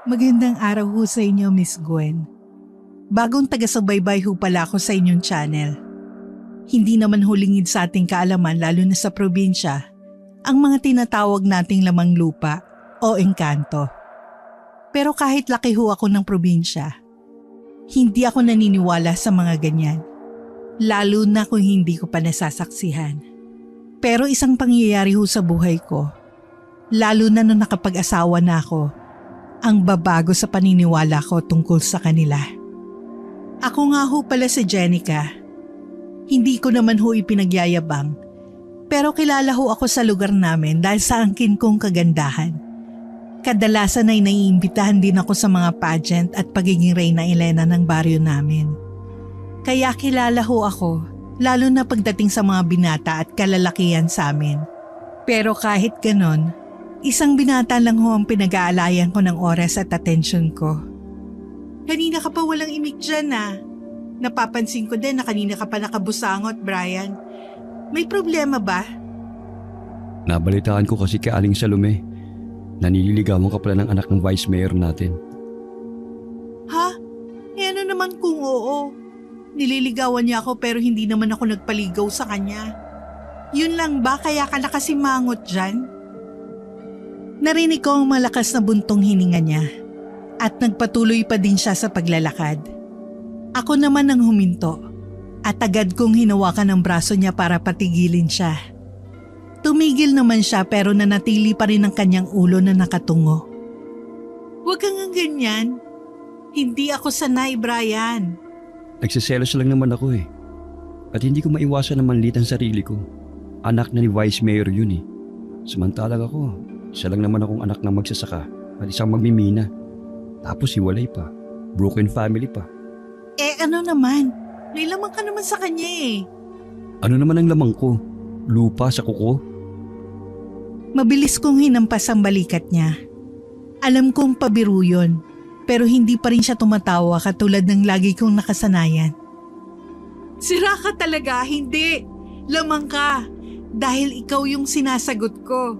Magandang araw ho sa inyo, Miss Gwen. Bagong taga-subaybay ho pala ako sa inyong channel. Hindi naman hulingid sa ating kaalaman lalo na sa probinsya ang mga tinatawag nating lamang lupa o engkanto. Pero kahit laki ho ako ng probinsya, hindi ako naniniwala sa mga ganyan. Lalo na kung hindi ko pa nasasaksihan. Pero isang pangyayari ho sa buhay ko, lalo na nung nakapag-asawa na ako, ang babago sa paniniwala ko tungkol sa kanila. Ako nga ho pala si Jenica. Hindi ko naman ho ipinagyayabang, pero kilala ho ako sa lugar namin dahil sa angkin kong kagandahan. Kadalasan ay naiimbitahan din ako sa mga pageant at pagiging Reyna Elena ng baryo namin. Kaya kilala ho ako, lalo na pagdating sa mga binata at kalalakihan sa amin. Pero kahit ganon, isang binata lang ho ang pinag-aalayan ko ng oras at atensyon ko. Kanina ka pa walang imik dyan Napapansin ko din na kanina ka pa nakabusangot, Brian. May problema ba? Nabalitaan ko kasi kay Aling Salome. Nanililigawan ka pala ng anak ng Vice Mayor natin. Ha? Ano naman kung oo? Nililigawan niya ako pero hindi naman ako nagpaligaw sa kanya. Yun lang ba kaya ka nakasimangot dyan? Narinig ko ang malakas na buntong hininga niya at nagpatuloy pa din siya sa paglalakad. Ako naman ang huminto at agad kong hinawakan ang braso niya para patigilin siya. Tumigil naman siya pero nanatili pa rin ang kanyang ulo na nakatungo. Huwag kang ganyan. Hindi ako sanay, Brian. Nagsiselos lang naman ako eh. At hindi ko maiwasan na manlit ang sarili ko. Anak na ni Vice Mayor yun eh. Samantalang ako, isa lang naman akong anak ng magsasaka at isang magmimina. Tapos hiwalay pa. Broken family pa. Ano naman? May lamang ka naman sa kanya eh. Ano naman ang lamang ko? Lupa sa kuko? Mabilis kong hinampas ang balikat niya. Alam kong pabiro yun, pero hindi pa rin siya tumatawa katulad ng lagi kong nakasanayan. Sira ka talaga, hindi. Lamang ka, dahil ikaw yung sinasagot ko.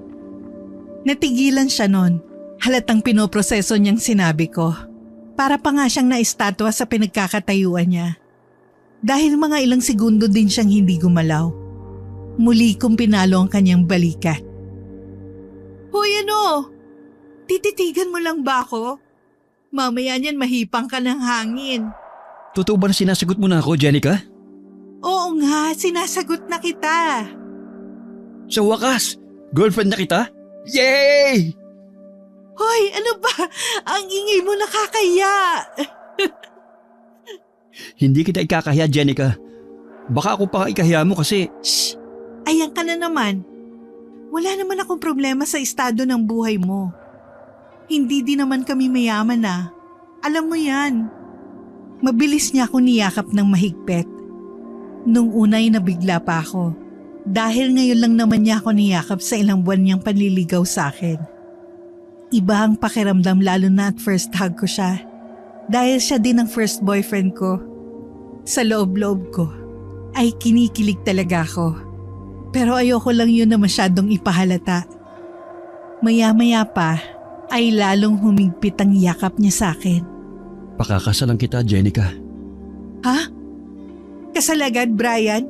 Natigilan siya nun. Halatang pinoproseso niyang sinabi ko. Para pa nga siyang naistatwa sa pinagkakatayuan niya. Dahil mga ilang segundo din siyang hindi gumalaw. Muli kong pinalo ang kanyang balikat. Hoy tititigan mo lang ba ako? Mamaya niyan mahipang ka ng hangin. Totoo ba na sinasagot mo na ako, Jenica? Oo nga, sinasagot na kita. Sa wakas, girlfriend na kita? Yay! Hoy, ano ba? Ang ingay mo nakakaya. Hindi kita ikakahiya, Jenica. Baka ako pa ikahiya mo kasi… Shh! Ayan ka na naman. Wala naman akong problema sa estado ng buhay mo. Hindi din naman kami mayaman Alam mo yan. Mabilis niya ako niyakap ng mahigpit. Nung unay nabigla pa ako. Dahil ngayon lang naman niya ako niyakap sa ilang buwan niyang panliligaw sa akin. Iba ang pakiramdam lalo na at first hug ko siya. Dahil siya din ang first boyfriend ko. Sa loob-loob ko ay kinikilig talaga ako. Pero ayoko lang yun na masyadong ipahalata. Maya-maya pa ay lalong humigpit ang yakap niya sa akin. Pakakasalan kita, Jenica. Ha? Kasal agad, Brian?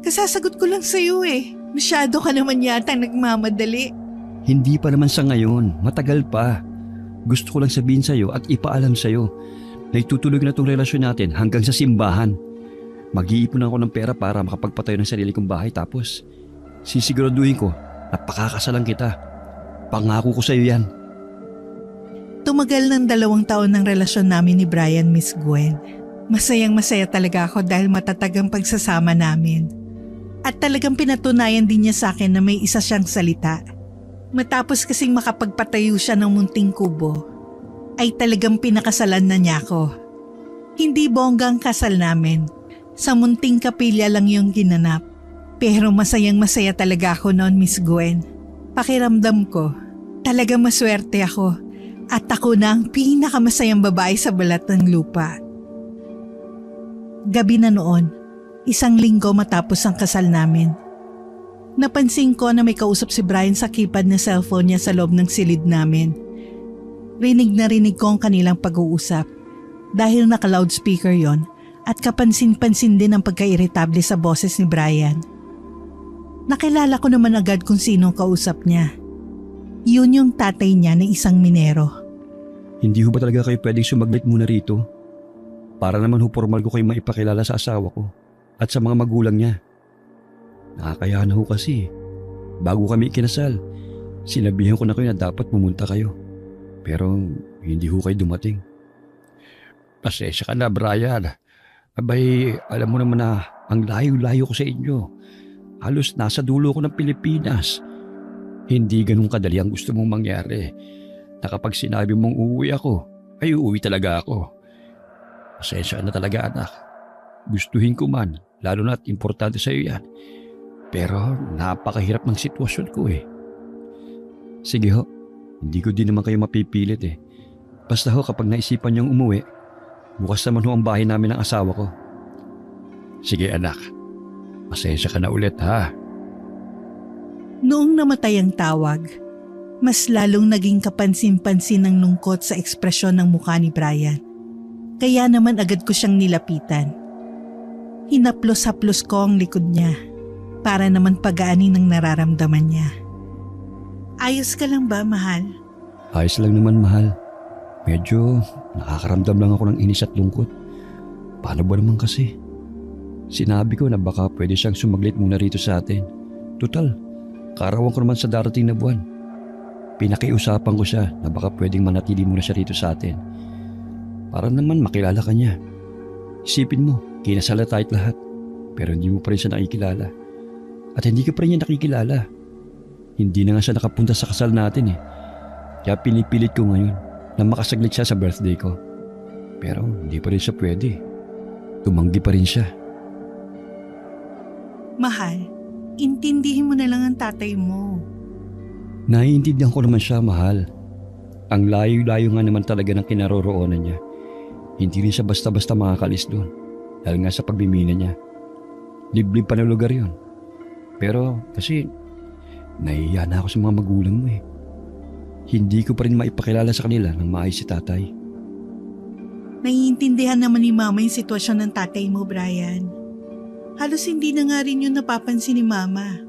Kasasagot ko lang sa'yo eh. Masyado ka naman yata nagmamadali. Hindi pa naman sa ngayon, matagal pa. Gusto ko lang sabihin sa'yo at ipaalam sa'yo na itutuloy na itong relasyon natin hanggang sa simbahan. Mag-iipon ako ng pera para makapagpatayo ng sarili kong bahay tapos sisiguraduhin ko na pakakasalan kita. Pangako ko sa'yo yan. Tumagal ng 2 taon ng relasyon namin ni Brian, Miss Gwen. Masayang masaya talaga ako dahil matatag ang pagsasama namin. At talagang pinatunayan din niya sa akin na may isa siyang salita. Matapos kasing makapagpatayo siya ng munting kubo, ay talagang pinakasalan na niya ako. Hindi bonggang kasal namin. Sa munting kapilya lang yung ginanap. Pero masayang masaya talaga ako noon, Miss Gwen. Pakiramdam ko, talagang maswerte ako. At ako na ang pinakamasayang babae sa balat ng lupa. Gabi na noon, 1 linggo matapos ang kasal namin. Napansin ko na may kausap si Brian sa keypad na cellphone niya sa loob ng silid namin. Rinig na rinig ko ang kanilang pag-uusap dahil naka-loudspeaker yon at kapansin-pansin din ang pagka-irritable sa boses ni Brian. Nakilala ko naman agad kung sino ang kausap niya. Yun yung tatay niya na isang minero. Hindi ho ba talaga kayo pwedeng sumaglit muna rito? Para naman ho formal ko kayo maipakilala sa asawa ko at sa mga magulang niya. Nakakaya na ho kasi. Bago kami ikinasal, sinabihan ko na kayo na dapat pumunta kayo. Pero hindi ho kayo dumating. Pasensya ka na, Brian. Abay, alam mo naman na ang layo-layo ko sa inyo. Halos nasa dulo ko ng Pilipinas. Hindi ganun kadali ang gusto mong mangyari. Na kapag sinabi mong uuwi ako, ay uuwi talaga ako. Pasensya na talaga, anak. Gustuhin ko man, lalo na't importante sa iyo yan. Pero napakahirap ng sitwasyon ko eh. Sige ho, hindi ko din naman kayo mapipilit eh. Basta ho kapag naisipan niyong umuwi, bukas naman ho ang bahay namin ng asawa ko. Sige anak, pasensya ka na ulit ha. Noong namatay ang tawag, mas lalong naging kapansin-pansin ang lungkot sa ekspresyon ng mukha ni Brian. Kaya naman agad ko siyang nilapitan. Hinaplos-haplos ko ang likod niya para naman pagaanin ang nararamdaman niya. Ayos ka lang ba, mahal? Ayos lang naman, mahal. Medyo nakakaramdam lang ako ng inis at lungkot. Paano ba naman kasi? Sinabi ko na baka pwede siyang sumaglit muna rito sa atin. Total, kaarawan ko naman sa darating na buwan. Pinakiusapan ko siya na baka pwedeng manatili muna siya rito sa atin. Para naman makilala ka niya. Isipin mo, kinasala tayo't lahat. Pero hindi mo pa rin siya nakikilala. At hindi ka pa rin niya nakikilala. Hindi na nga siya nakapunta sa kasal natin eh. Kaya pinipilit ko ngayon na makasaglit siya sa birthday ko. Pero hindi pa rin siya pwede. Tumanggi pa rin siya. Mahal, intindihin mo na lang ang tatay mo. Naiintindihan ko naman siya, mahal. Ang layo-layo nga naman talaga ng kinaroroonan niya. Hindi rin siya basta-basta makakalis doon. Dahil nga sa pagmimina niya. Liblib pa na lugar yon. Pero kasi nahihiya na ako sa mga magulang mo eh. Hindi ko pa rin maipakilala sa kanila ng maayos si tatay. Naiintindihan naman ni Mama yung sitwasyon ng tatay mo, Brian. Halos hindi na nga rin yun napapansin ni Mama.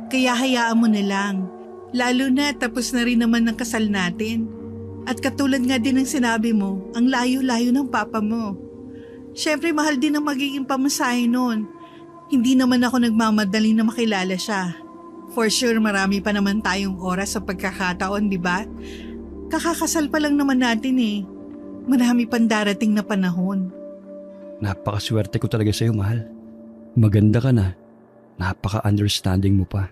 Kaya hayaan mo na lang. Lalo na tapos na rin naman ng kasal natin. At katulad nga din ng sinabi mo, ang layo-layo ng papa mo. Siyempre mahal din ang magiging pamasahe noon. Hindi naman ako nagmamadali na makilala siya. For sure marami pa naman tayong oras sa pagkakataon, di ba? Kakakasal pa lang naman natin eh. Marami pang darating na panahon. Napakaswerte ko talaga sa'yo, mahal. Maganda ka na. Napaka-understanding mo pa.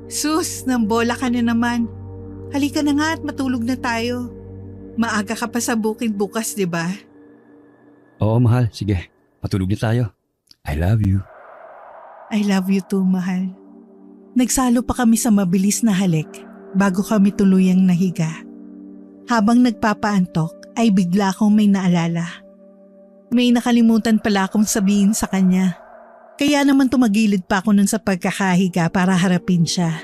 Sus, nambola ka na naman. Halika na nga at matulog na tayo. Maaga ka pa sa bukid bukas, di ba? Oo, mahal. Sige, matulog na tayo. I love you. I love you too, mahal. Nagsalo pa kami sa mabilis na halik bago kami tuluyang nahiga. Habang nagpapaantok ay bigla akong may naalala. May nakalimutan pala akong sabihin sa kanya. Kaya naman tumagilid pa ako nun sa pagkakahiga para harapin siya.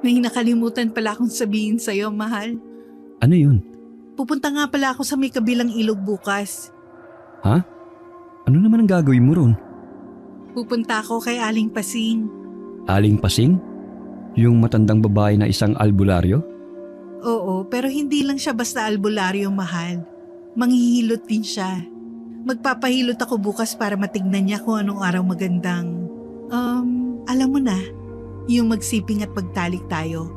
May nakalimutan pala akong sabihin sa'yo, mahal. Ano yun? Pupunta nga pala ako sa may kabilang ilog bukas. Ha? Ano naman ang gagawin mo ron? Pupunta ako kay Aling Pasing. Aling Pasing? Yung matandang babae na isang albularyo? Oo, pero hindi lang siya basta albularyo, mahal. Manghihilot din siya. Magpapahilot ako bukas para matignan niya kung anong araw magandang... alam mo na, yung magsiping at pagtalik tayo.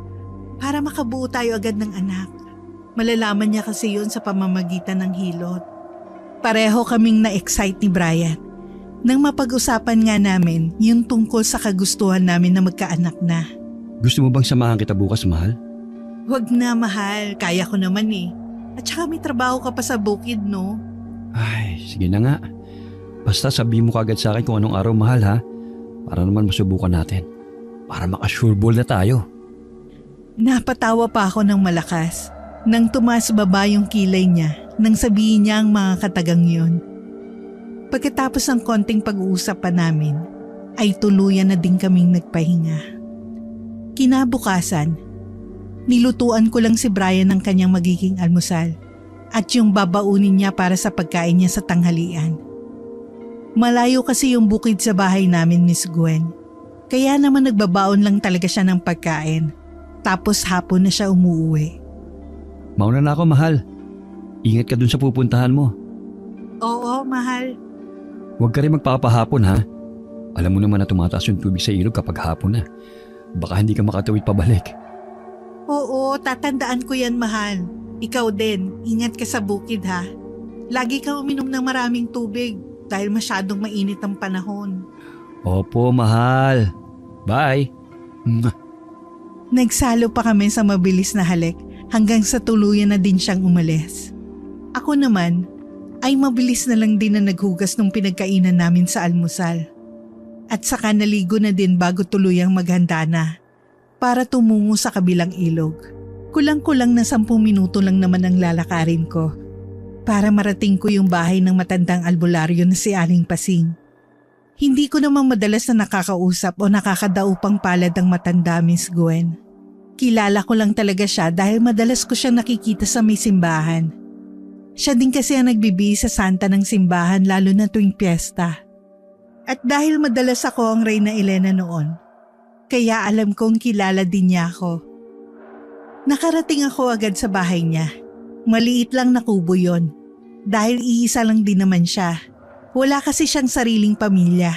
Para makabuo tayo agad ng anak. Malalaman niya kasi yun sa pamamagitan ng hilot. Pareho kaming na-excite ni Brian. Nang mapag-usapan nga namin yung tungkol sa kagustuhan namin na magkaanak na. Gusto mo bang samahan kita bukas, mahal? Huwag na, mahal. Kaya ko naman eh. At saka may trabaho ka pa sa bukid, no? Ay, sige na nga. Basta sabihin mo kagad sa akin kung anong araw, mahal ha? Para naman masubukan natin. Para maka-sureball na tayo. Napatawa pa ako ng malakas nang tumaas baba yung kilay niya nang sabihin niya ang mga katagang yun. Pagkatapos ng konting pag-uusap pa namin, ay tuluyan na din kaming nagpahinga. Kinabukasan, Nilutuan ko lang si Brian ng kanyang magiging almusal at yung babaunin niya para sa pagkain niya sa tanghalian. Malayo kasi yung bukid sa bahay namin, Miss Gwen. Kaya naman nagbabaon lang talaga siya ng pagkain. Tapos hapon na siya umuwi. Mauna na ako, mahal. Ingat ka dun sa pupuntahan mo. Oo, mahal. Huwag ka rin magpapahapon, ha? Alam mo naman na tumataas yung tubig sa ilog kapag hapon na. Baka hindi ka makatawid pabalik. Oo, tatandaan ko yan, mahal. Ikaw din, ingat ka sa bukid, ha? Lagi ka uminom ng maraming tubig dahil masyadong mainit ang panahon. Opo, mahal. Bye. Nagsalo pa kami sa mabilis na halik hanggang sa tuluyan na din siyang umalis. Ako naman ay mabilis na lang din na naghugas ng pinagkainan namin sa almusal. At saka naligo na din bago tuluyang maghanda na para tumungo sa kabilang ilog. Kulang-kulang na 10 minuto lang naman ang lalakarin ko para marating ko yung bahay ng matandang albularyo na si Aling Pasing. Hindi ko naman madalas na nakakausap o nakakadaupang palad ang matanda, Miss Gwen. Kilala ko lang talaga siya dahil madalas ko siyang nakikita sa may simbahan. Siya din kasi ang nagbibihis sa santa ng simbahan lalo na tuwing piyesta. At dahil madalas ako ang Reyna Elena noon, kaya alam kong kilala din niya ako. Nakarating ako agad sa bahay niya. Maliit lang na kubo yon. Dahil iisa lang din naman siya. Wala kasi siyang sariling pamilya.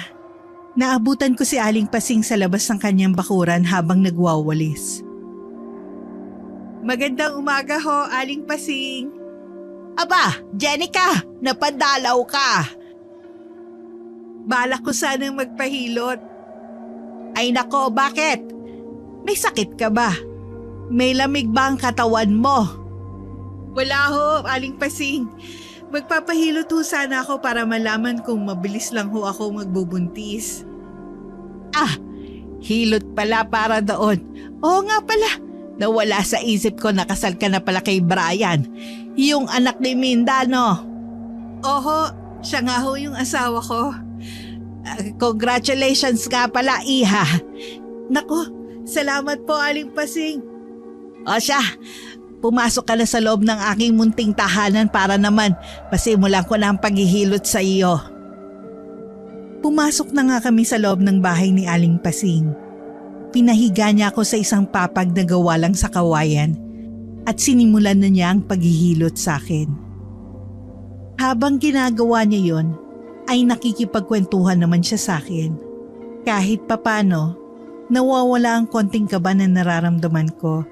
Naabutan ko si Aling Pasing sa labas ng kanyang bakuran habang nagwawalis. Magandang umaga ho, Aling Pasing. Aba, Jenica, napadalaw ka. Balak ko sanang magpahilot. Ay nako, bakit? May sakit ka ba? May lamig ba ang katawan mo? Wala ho, Aling Pasing. Magpapahilot ho sana ako para malaman kung mabilis lang ho ako magbubuntis. Ah, hilot pala para doon. Oo nga pala, nawala sa isip ko na kasal ka na pala kay Brian, yung anak ni Minda, no? Oho, siya nga ho yung asawa ko. Congratulations nga pala, iha. Nako, salamat po, Aling Pasing. O siya, pumasok ka na sa loob ng aking munting tahanan para naman pasimulan ko na ang paghihilot sa iyo. Pumasok na nga kami sa loob ng bahay ni Aling Pasing. Pinahiga niya ako sa isang papag na gawa lang sa kawayan at sinimulan na niya ang paghihilot sa akin. Habang ginagawa niya yon, ay nakikipagkwentuhan naman siya sa akin. Kahit papano, nawawala ang konting kaba na nararamdaman ko.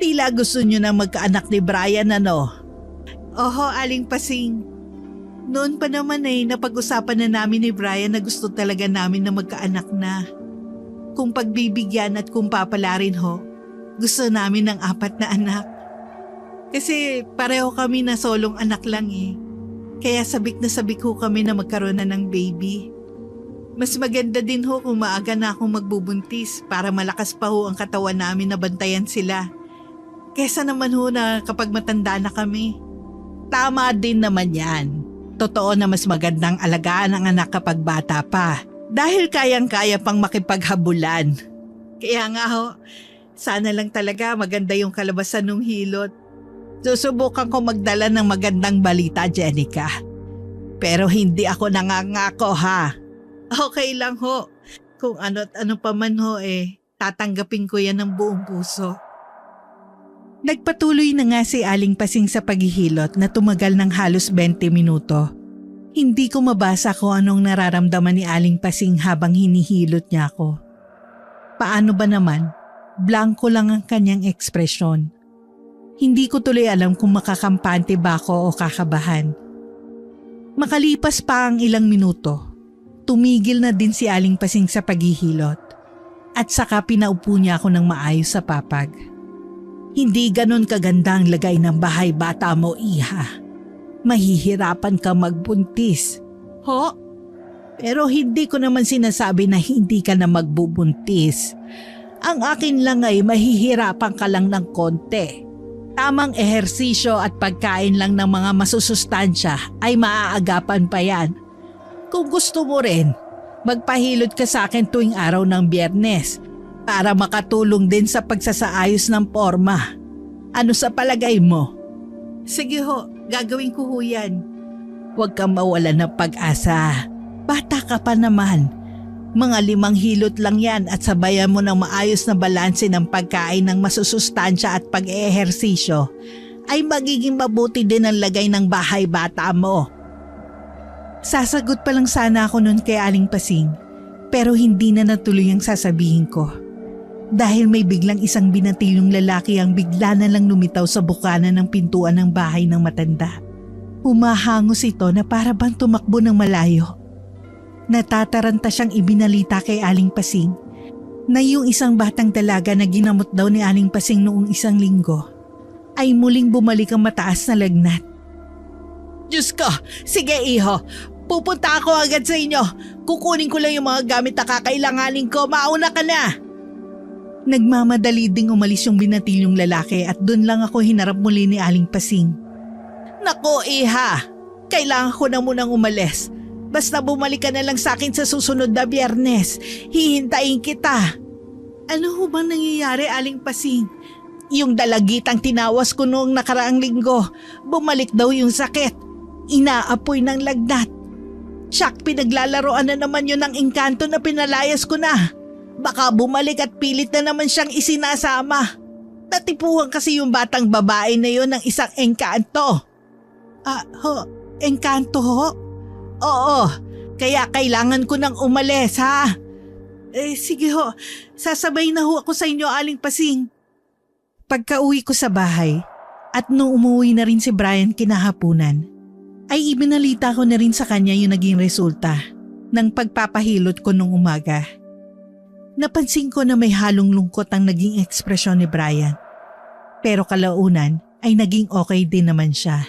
Tila gusto niyo na magkaanak ni Brian, ano? Oho, Aling Pasing. Noon pa naman napag-usapan na namin ni Brian na gusto talaga namin na magkaanak na. Kung pagbibigyan at kung papalarin ho, gusto namin ng 4 na anak. Kasi pareho kami na solong anak lang Kaya sabik na sabik ho kami na magkaroon na ng baby. Mas maganda din ho kung maaga na akong magbubuntis para malakas pa ho ang katawan namin na bantayan sila. Kesa naman ho na kapag matanda na kami. Tama din naman yan. Totoo na mas magandang alagaan ang anak kapag bata pa. Dahil kayang-kaya pang makipaghabulan. Kaya nga ho, sana lang talaga maganda yung kalabasan ng hilot. Susubukan ko magdala ng magandang balita, Jenica. Pero hindi ako nangangako, ha? Okay lang ho. Kung ano't ano pa man ho tatanggapin ko yan ng buong puso. Nagpatuloy na nga si Aling Pasing sa paghihilot na tumagal ng halos 20 minuto. Hindi ko mabasa kung anong nararamdaman ni Aling Pasing habang hinihilot niya ako. Paano ba naman? Blanko lang ang kanyang ekspresyon. Hindi ko tuloy alam kung makakampante ba ako o kakabahan. Makalipas pa ang ilang minuto, tumigil na din si Aling Pasing sa paghihilot at saka pinaupo niya ako ng maayos sa papag. Hindi ganon kaganda ang lagay ng bahay bata mo, iha. Mahihirapan ka magbuntis. Ho? Pero hindi ko naman sinasabi na hindi ka na magbubuntis. Ang akin lang ay mahihirapan ka lang ng konti. Tamang ehersisyo at pagkain lang ng mga masusustansya ay maaagapan pa yan. Kung gusto mo rin, magpahilot ka sa akin tuwing araw ng Biyernes para makatulong din sa pagsasaayos ng forma. Ano sa palagay mo? Sige ho, gagawin ko ho yan. Huwag kang mawalan ng pag-asa. Bata ka pa naman. Mga 5 hilot lang yan at sabayan mo ng maayos na balanse ng pagkain ng masusustansya at pag-ehersisyo ay magiging mabuti din ang lagay ng bahay bata mo. Sasagot pa lang sana ako noon kay Aling Pasing, pero hindi na natuloy ang sasabihin ko. Dahil may biglang isang binatilyong lalaki ang bigla na lang lumitaw sa bukana ng pintuan ng bahay ng matanda. Humahangos ito na para bang tumakbo ng malayo. Natataranta siyang ibinalita kay Aling Pasing na yung isang batang dalaga na ginamot daw ni Aling Pasing noong isang linggo ay muling bumalik ang mataas na lagnat. Diyos ko, sige iho, pupunta ako agad sa inyo. Kukunin ko lang yung mga gamit na kakailanganin ko, mauna ka na. Nagmamadali ding umalis yung binatilyong lalaki at doon lang ako hinarap muli ni Aling Pasing. Nako iha, kailangan ko na munang umalis. Basta bumalik ka na lang sa akin sa susunod na Biyernes. Hihintayin kita. Ano ho bang nangyayari, Aling Pasing? Yung dalagitang tinawas ko noong nakaraang linggo, bumalik daw yung sakit. Inaapoy ng lagnat. Tsak, pinaglalaroan na naman yun ng engkanto na pinalayas ko na. Baka bumalik at pilit na naman siyang isinasama. Natipuhan kasi yung batang babae na yun ng isang engkanto. Engkanto ho? Oo, kaya kailangan ko nang umalis ha. Sige ho, sasabay na ho ako sa inyo, Aling Pasing. Pagka-uwi ko sa bahay at nung umuwi na rin si Brian kinahapunan, ay ibinalita ko na rin sa kanya yung naging resulta ng pagpapahilot ko nung umaga. Napansin ko na may halong lungkot ang naging ekspresyon ni Brian. Pero kalaunan ay naging okay din naman siya.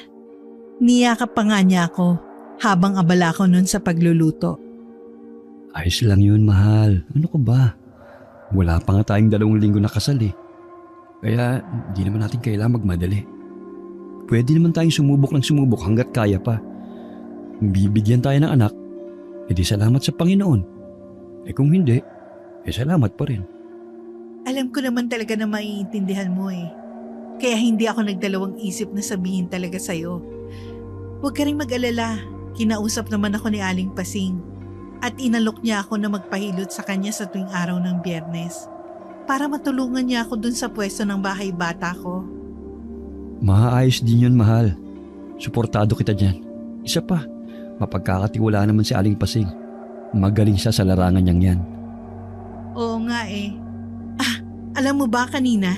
Niyakap pa nga niya ako habang abala ko nun sa pagluluto. Ayos lang yun, mahal. Ano ka ba? Wala pa nga tayong 2 linggo na kasal eh. Kaya di naman natin kailangan magmadali. Pwede naman tayong sumubok ng sumubok hanggat kaya pa. Bibigyan tayo ng anak, edi salamat sa Panginoon. Kung hindi, salamat pa rin. Alam ko naman talaga na maiintindihan mo eh. Kaya hindi ako nagdalawang isip na sabihin talaga sa'yo. Huwag ka rin mag-alala. Kinausap naman ako ni Aling Pasing at inalok niya ako na magpahilot sa kanya sa tuwing araw ng Biyernes para matulungan niya ako dun sa pwesto ng bahay bata ko. Maayos din yun, mahal. Suportado kita dyan. Isa pa, mapagkakatiwalaan naman si Aling Pasing. Magaling siya sa larangan niyang yan. Oo nga eh. Alam mo ba kanina,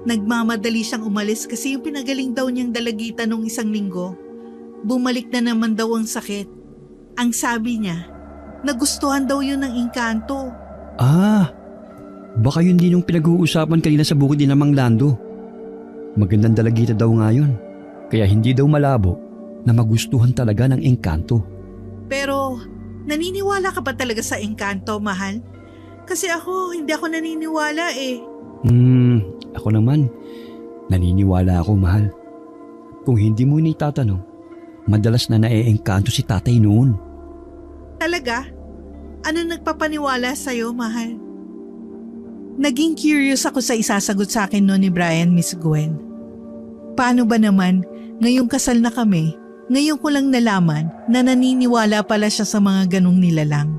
nagmamadali siyang umalis kasi yung pinagaling daw niyang dalagita nung isang linggo. Bumalik na naman daw ang sakit. Ang sabi niya, nagustuhan daw yun ng engkanto. Baka yun din yung pinag-uusapan kanina sa bukid ni Mang Lando. Magandang dalagita daw nga yun. Kaya hindi daw malabo na magustuhan talaga ng engkanto. Pero, naniniwala ka ba talaga sa engkanto, mahal? Kasi hindi ako naniniwala eh. Ako naman, naniniwala ako, mahal. Kung hindi mo itatanong, madalas na naeengkanto si tatay noon. Talaga? Ano nagpapaniwala sa'yo, mahal? Naging curious ako sa isasagot sa akin noon ni Brian, Miss Gwen. Paano ba naman, ngayong kasal na kami, ngayon ko lang nalaman na naniniwala pala siya sa mga ganong nilalang.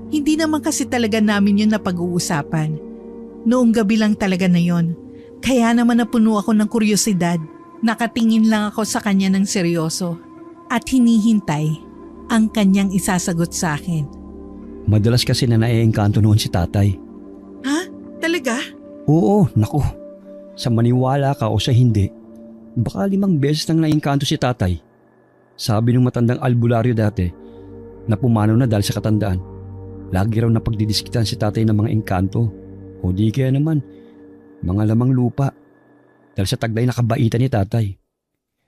Hindi naman kasi talaga namin yun napag-uusapan. Noong gabi lang talaga na yon. Kaya naman napuno ako ng kuryosidad. Nakatingin lang ako sa kanya ng seryoso at hinihintay ang kanyang isasagot sa akin. Madalas kasi na naeengkanto noon si tatay. Ha? Talaga? Oo, naku. Sa maniwala ka o sa hindi, baka 5 beses nang naengkanto si tatay. Sabi ng matandang albularyo dati na pumanaw na dahil sa katandaan. Lagi raw na pagdidiskitan si tatay ng mga engkanto. O di kaya naman, mga lamang lupa. Dahil sa taglay na kabaitan ni tatay.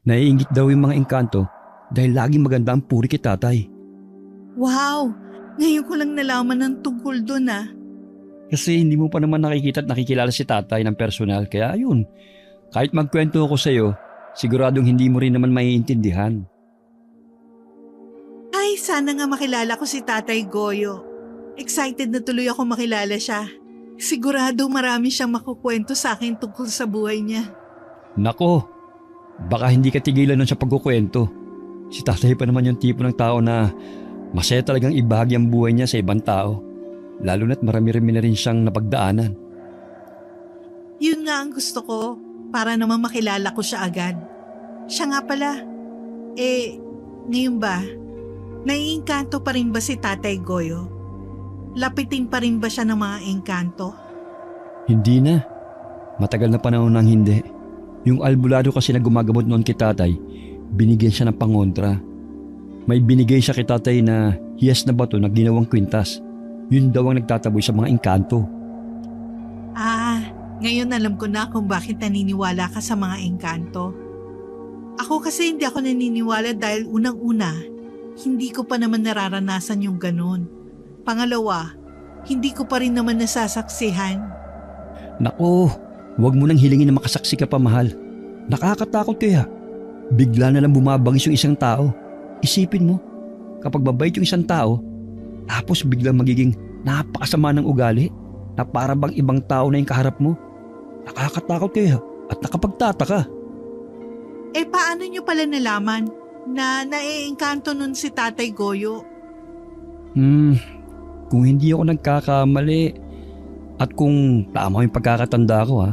Naiingit daw yung mga engkanto dahil laging maganda ang puri kay tatay. Wow! Ngayon ko lang nalaman ng tungkol doon ah. Kasi hindi mo pa naman nakikita at nakikilala si tatay ng personal. Kaya ayun, kahit magkwento ako sa'yo, siguradong hindi mo rin naman maiintindihan. Ay, sana nga makilala ko si Tatay Goyo. Excited na tuloy ako makilala siya. Sigurado marami siyang makukwento sa akin tungkol sa buhay niya. Nako, baka hindi ka tigilan nun sa pagkukwento. Si tatay pa naman yung tipo ng tao na masaya talagang ibahagi ang buhay niya sa ibang tao. Lalo na't marami-rami na rin siyang napagdaanan. Yun nga ang gusto ko, para naman makilala ko siya agad. Siya nga pala, ngayon ba, naiingkanto pa rin ba si Tatay Goyo? Lapitin pa rin ba siya ng mga engkanto? Hindi na. Matagal na panahon nang hindi. Yung albularyo kasi na gumagamot noon kay tatay, binigyan siya ng pangontra. May binigay siya kay tatay na hiyas na bato na ginawang kwintas. Yun daw ang nagtataboy sa mga engkanto. Ngayon alam ko na kung bakit naniniwala ka sa mga engkanto. Ako kasi hindi ako naniniwala dahil unang-una, hindi ko pa naman nararanasan yung ganun. Pangalawa, hindi ko pa rin naman nasasaksihan. Nako, huwag mo nang hilingin na makasaksi ka pa, mahal. Nakakatakot kaya. Bigla na lang bumabangis yung isang tao. Isipin mo, kapag babait yung isang tao, tapos biglang magiging napakasama ng ugali na para bang ibang tao na yung kaharap mo. Nakakatakot kaya at nakapagtataka. Paano nyo pala nalaman na naiengkanto nun si Tatay Goyo? Kung hindi ako nagkakamali at kung tama yung pagkakatanda ko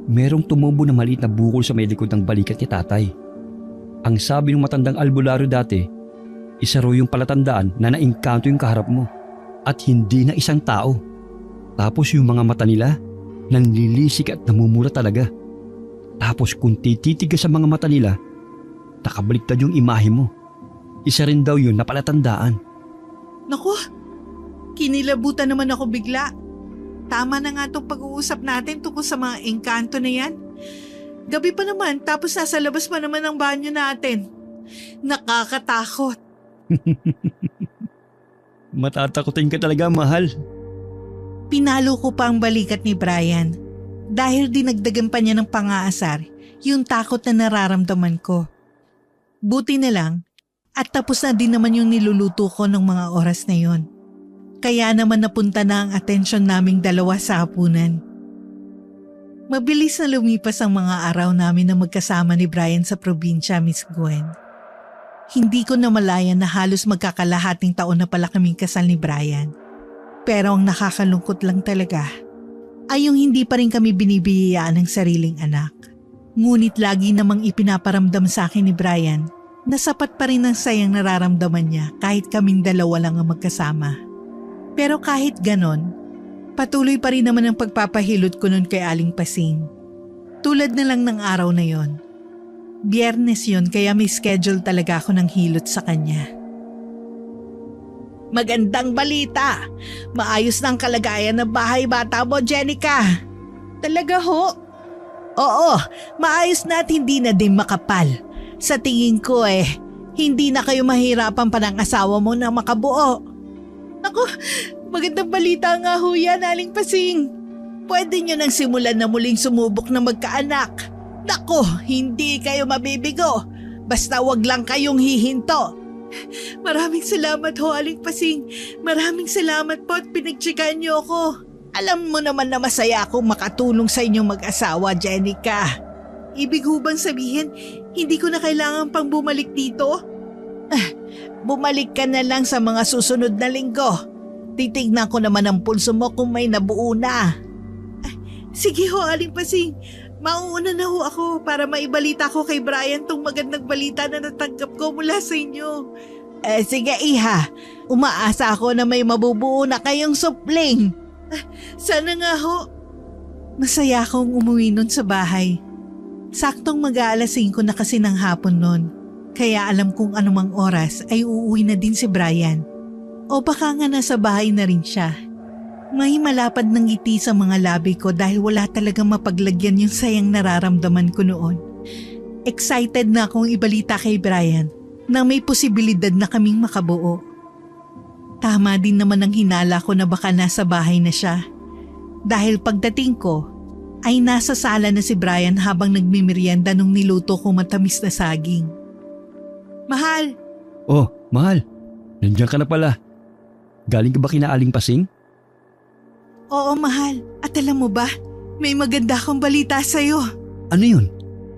merong tumubo na maliit na bukol sa may likod ng balikat ni tatay. Ang sabi ng matandang albularyo dati, isa raw yung palatandaan na naengkanto yung kaharap mo at hindi na isang tao. Tapos yung mga mata nila, nanlilisik at namumula talaga. Tapos kung tititig ka sa mga mata nila, nakabaliktad yung imahe mo. Isa rin daw yun na palatandaan. Naku, kinilabutan naman ako bigla. Tama na nga itong pag-uusap natin tungkol sa mga engkanto na yan. Gabi pa naman tapos nasa labas pa naman ang banyo natin. Nakakatakot. Matatakotin ka talaga, mahal. Pinalo ko pa ang balikat ni Brian dahil dinagdagan pa niya ng pang-aasar yung takot na nararamdaman ko. Buti na lang at tapos na din naman yung niluluto ko ng mga oras na yon. Kaya naman napunta na ang atensyon naming dalawa sa hapunan. Mabilis na lumipas ang mga araw namin na magkasama ni Brian sa probinsya, Miss Gwen. Hindi ko namalayan na halos magkakalahating taon na pala kaming kasal ni Brian. Pero ang nakakalungkot lang talaga ay yung hindi pa rin kami binibiyayaan ng sariling anak. Ngunit lagi namang ipinaparamdam sa akin ni Brian na sapat pa rin ang sayang nararamdaman niya kahit kaming dalawa lang ang magkasama. Pero kahit ganon, patuloy pa rin naman ang pagpapahilot ko nun kay Aling Pasing. Tulad na lang ng araw na yon. Biyernes yon kaya may schedule talaga ako ng hilot sa kanya. Magandang balita! Maayos na ang kalagayan ng bahay bata mo, Jenica. Talaga ho? Oo, maayos na at hindi na din makapal. Sa tingin ko hindi na kayo mahirapan pa ng asawa mo na makabuo. Naku, magandang balita nga ho yan, Aling Pasing. Pwede nyo nang simulan na muling sumubok na magkaanak. Naku, hindi kayo mabibigo. Basta wag lang kayong hihinto. Maraming salamat ho, Aling Pasing. Maraming salamat po at pinagtsikaan niyo ako. Alam mo naman na masaya akong makatulong sa inyong mag-asawa, Jenica. Ibig ho bang sabihin, hindi ko na kailangan pang bumalik dito? Bumalik ka na lang sa mga susunod na linggo. Titignan ko naman ang pulso mo kung may nabuo na. Sige ho, Aling Pasing. Mauuna na ho ako para maibalita ko kay Brian tong magandang balita na natanggap ko mula sa inyo. Sige iha, umaasa ako na may mabubuo na kayong supling. Sana nga ho. Masaya akong umuwi nun sa bahay. Saktong mag-aalas 5 na kasi ng hapon nun. Kaya alam kong anumang oras ay uuwi na din si Brian. O baka nga nasa bahay na rin siya. May malapad ng ngiti sa mga labi ko dahil wala talagang mapaglagyan yung sayang nararamdaman ko noon. Excited na akong ibalita kay Brian na may posibilidad na kaming makabuo. Tama din naman ang hinala ko na baka nasa bahay na siya. Dahil pagdating ko ay nasa sala na si Brian habang nagmimerienda nung niluto ko matamis na saging. Mahal! Oh, mahal. Nandiyan ka na pala. Galing ka ba kina Aling Pasing? Oo, mahal. At alam mo ba, may maganda akong balita sa'yo. Ano yun?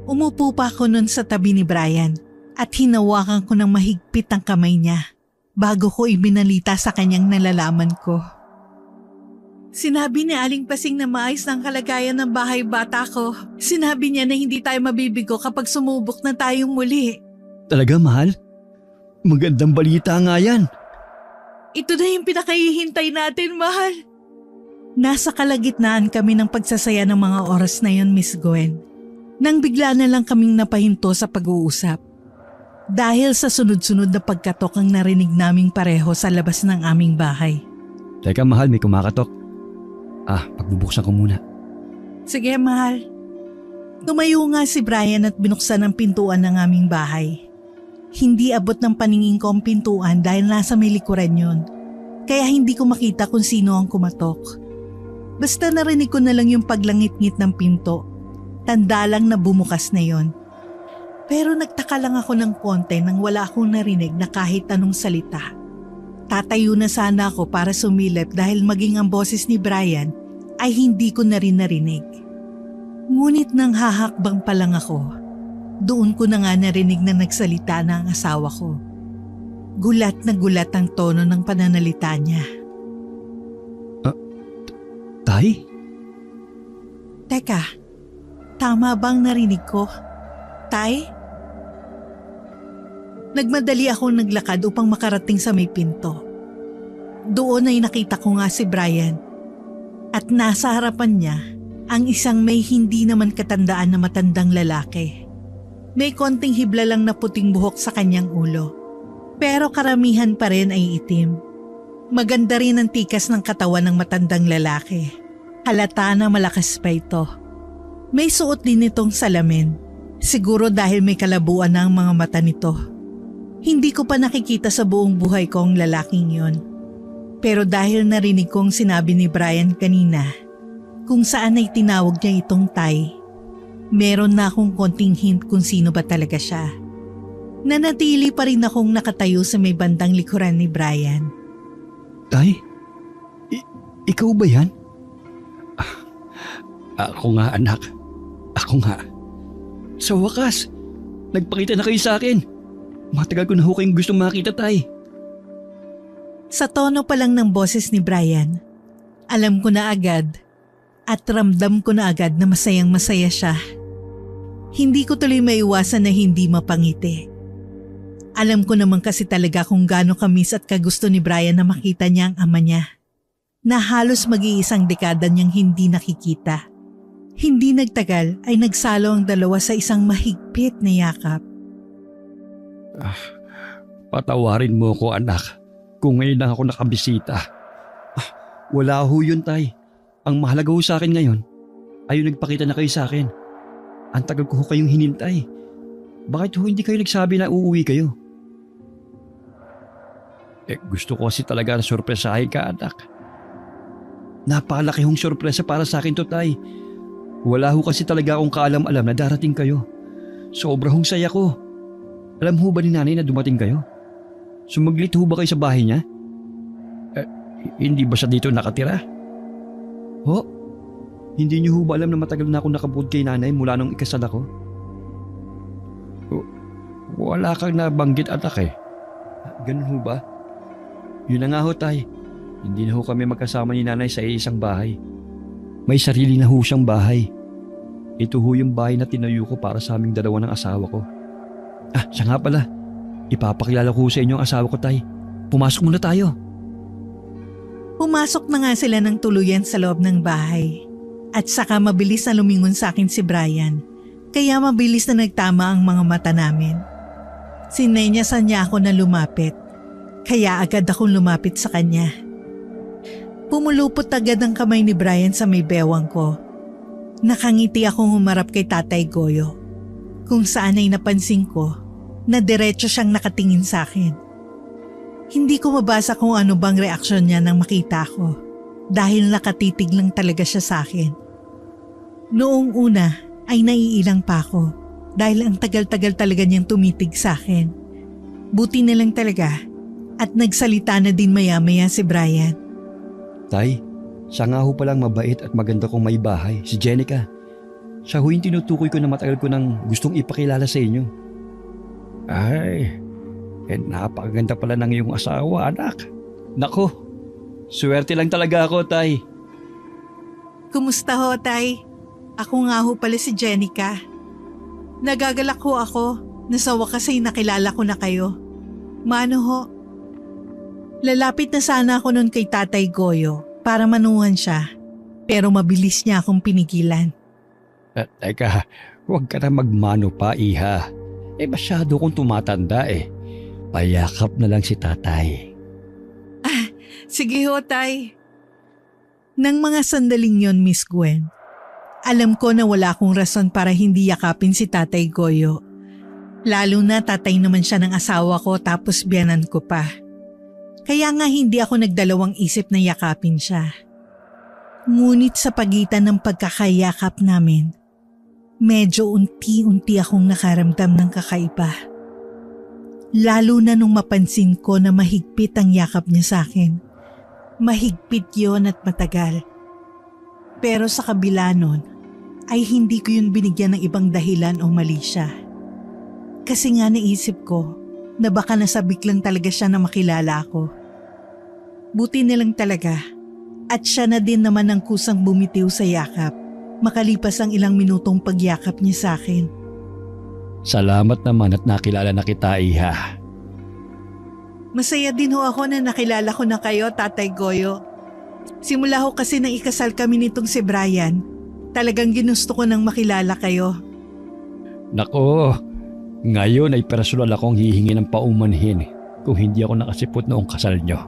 Umupo pa ako nun sa tabi ni Brian at hinawakan ko ng mahigpit ang kamay niya bago ko ibinalita sa kanyang nalalaman ko. Sinabi ni Aling Pasing na maayos ng kalagayan ng bahay bata ko. Sinabi niya na hindi tayo mabibigo kapag sumubok na tayong muli. Talaga, mahal? Magandang balita nga yan. Ito na yung pinakahihintay natin, mahal. Nasa kalagitnaan kami ng pagsasaya ng mga oras na yon, Miss Gwen. Nang bigla na lang kaming napahinto sa pag-uusap. Dahil sa sunod-sunod na pagkatok ang narinig naming pareho sa labas ng aming bahay. Teka, mahal, may kumakatok. Pagbubuksan ko muna. Sige, mahal. Tumayo nga si Brian at binuksan ang pintuan ng aming bahay. Hindi abot ng paningin ko ang pintuan dahil nasa may likuran yun. Kaya hindi ko makita kung sino ang kumatok. Basta narinig ko na lang yung paglangit-ngit ng pinto. Tanda lang na bumukas na yon. Pero nagtaka lang ako ng konti nang wala akong narinig na kahit anong salita. Tatayo na sana ako para sumilip dahil maging ang boses ni Brian ay hindi ko na rin narinig. Ngunit nang hahakbang pa lang ako, doon ko na nga narinig na nagsalita na ang asawa ko. Gulat na gulat ang tono ng pananalita niya. Tay? Teka, tama bang narinig ko? Tay? Nagmadali akong naglakad upang makarating sa may pinto. Doon ay nakita ko nga si Brian at nasa harapan niya ang isang may hindi naman katandaan na matandang lalaki. May konting hibla lang na puting buhok sa kanyang ulo, pero karamihan pa rin ay itim. Maganda rin ang tikas ng katawan ng matandang lalaki. Halata na malakas pa ito. May suot din itong salamin, siguro dahil may kalabuan na ang mga mata nito. Hindi ko pa nakikita sa buong buhay ko ang lalaking yon. Pero dahil narinig kong sinabi ni Brian kanina kung saan ay tinawag niya itong Tay, meron na akong konting hint kung sino ba talaga siya. Nanatili pa rin akong nakatayo sa may bandang likuran ni Brian. Tay? Ikaw ba yan? Ako nga, anak. Ako nga. Sa wakas, nagpakita na kayo sa akin. Matagal ko na ho kayong gustong makita, Tay. Sa tono pa lang ng boses ni Brian, alam ko na agad at ramdam ko na agad na masayang masaya siya. Hindi ko tuloy maiwasan na hindi mapangiti. Alam ko naman kasi talaga kung gaano kamiss at kagusto ni Brian na makita niya ang ama niya, na halos mag-iisang dekada niyang hindi nakikita. Hindi nagtagal ay nagsalo ang dalawa sa isang mahigpit na yakap. Patawarin mo ko, anak, kung ngayon lang ako nakabisita. Wala ho yun, Tay. Ang mahalaga ho sa akin ngayon ay yung nagpakita na kayo sa akin. Ang tagal ko ho kayong hinintay. Bakit ho hindi kayo nagsabi na uuwi kayo? Gusto ko kasi talaga na sorpresahin ka, anak. Napakalaki hong sorpresa para sa akin to, Tay. Wala ho kasi talaga akong kaalam-alam na darating kayo. Sobrang saya ko. Alam ho ba ni nanay na dumating kayo? Sumaglit ho ba kayo sa bahay niya? Hindi ba siya dito nakatira? Ho? Hindi niyo ho ba alam na matagal na ako nakabuod kay nanay mula nung ikasal ako? Wala kang nabanggit, anak eh. Ganun ho ba? Yun na nga ho, Tay. Hindi na ho kami magkasama ni nanay sa isang bahay. May sarili na ho siyang bahay. Ito ho yung bahay na tinayo ko para sa aming dalawa ng asawa ko. Siya nga pala. Ipapakilala ko sa inyo ang asawa ko, Tay. Pumasok muna tayo. Pumasok na nga sila ng tuluyan sa loob ng bahay. At saka mabilis na lumingon sa akin si Brian. Kaya mabilis na nagtama ang mga mata namin. Sinenyasan niya ako na lumapit. Kaya agad akong lumapit sa kanya. Pumulupot agad ang kamay ni Brian sa may bewang ko. Nakangiti akong humarap kay Tatay Goyo. Kung saan ay napansin ko na diretso siyang nakatingin sa akin. Hindi ko mabasa kung ano bang reaksyon niya nang makita ko dahil nakatitig lang talaga siya sa akin. Noong una ay naiilang pa ako dahil ang tagal-tagal talaga niyang tumitig sa akin. Buti na lang talaga at nagsalita na din maya-maya si Brian. Tay, Siya nga ho palang mabait at maganda kong may bahay, si Jenica. Siya ho yung tinutukoy ko na matagal ko nang gustong ipakilala sa inyo. Ay, napakaganda pala ng iyong asawa, anak. Nako, swerte lang talaga ako, Tay. Kumusta ho, Tay? Ako nga ho pala si Jenica. Nagagalak ho ako na sa wakas ay nakilala ko na kayo. Mano ho? Lalapit na sana ako nun kay Tatay Goyo para manuhan siya. Pero mabilis niya akong pinigilan. Teka, huwag ka na magmano pa, Iha. Masyado kong tumatanda eh. Payakap na lang si tatay. Sige ho, Tay. Nang mga sandaling yon, Miss Gwen, alam ko na wala akong rason para hindi yakapin si Tatay Goyo. Lalo na tatay naman siya ng asawa ko tapos biyanan ko pa. Kaya nga hindi ako nagdalawang isip na yakapin siya. Ngunit sa pagitan ng pagkakayakap namin, medyo unti-unti akong nakaramdam ng kakaiba. Lalo na nung mapansin ko na mahigpit ang yakap niya sa akin. Mahigpit yon at matagal. Pero sa kabila nun, ay hindi ko yun binigyan ng ibang dahilan o mali siya. Kasi nga naisip ko na baka nasabik lang talaga siya na makilala ako. Buti na lang talaga at siya na din naman ang kusang bumitiw sa yakap makalipas ang ilang minutong pagyakap niya sa akin. Salamat naman at nakilala na kita, Iha. Masaya din ho ako na nakilala ko na kayo, Tatay Goyo. Simula ho kasi nang ikasal kami nitong si Brian, talagang ginusto ko nang makilala kayo. Nako, ngayon ay personal akong hihingi ng paumanhin kung hindi ako nakasipot noong kasal nyo.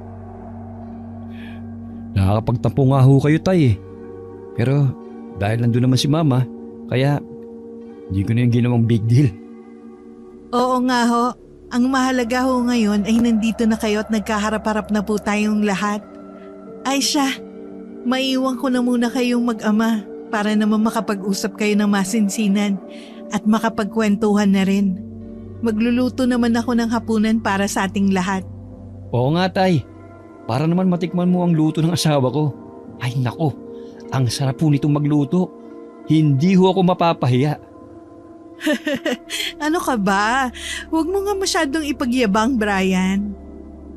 Nakakapagtampo nga ho kayo, Tay. Pero dahil nandun naman si Mama, kaya hindi ko na yung ginawang big deal. Oo nga ho. Ang mahalaga ho ngayon ay nandito na kayo at nagkaharap-harap na po tayong lahat. Ay siya, maiiwan ko na muna kayong mag-ama para naman makapag-usap kayo ng masinsinan at makapagkwentuhan na rin. Magluluto naman ako ng hapunan para sa ating lahat. Oo nga, Tay. Para naman matikman mo ang luto ng asawa ko. Ay nako, ang sarap po nitong magluto. Hindi ho ako mapapahiya. Ano ka ba? Huwag mo nga masyadong ipagyabang, Brian.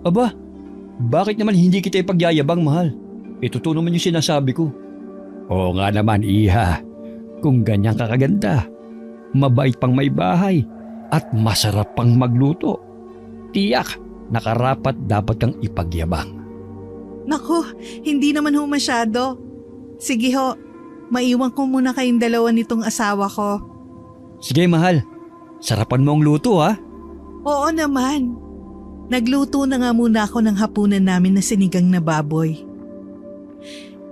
Aba, bakit naman hindi kita ipagyayabang, mahal? Totoo naman yung sinasabi ko. Oo nga naman, Iha. Kung ganyan kakaganda, mabait pang may bahay, at masarap pang magluto, tiyak, nakarapat dapat kang ipagyabang. Naku, hindi naman ho masyado. Sige ho, maiwan ko muna kayong dalawa nitong asawa ko. Sige, mahal. Sarapan mo ang luto, ha? Oo naman. Nagluto na nga muna ako ng hapunan namin na sinigang na baboy.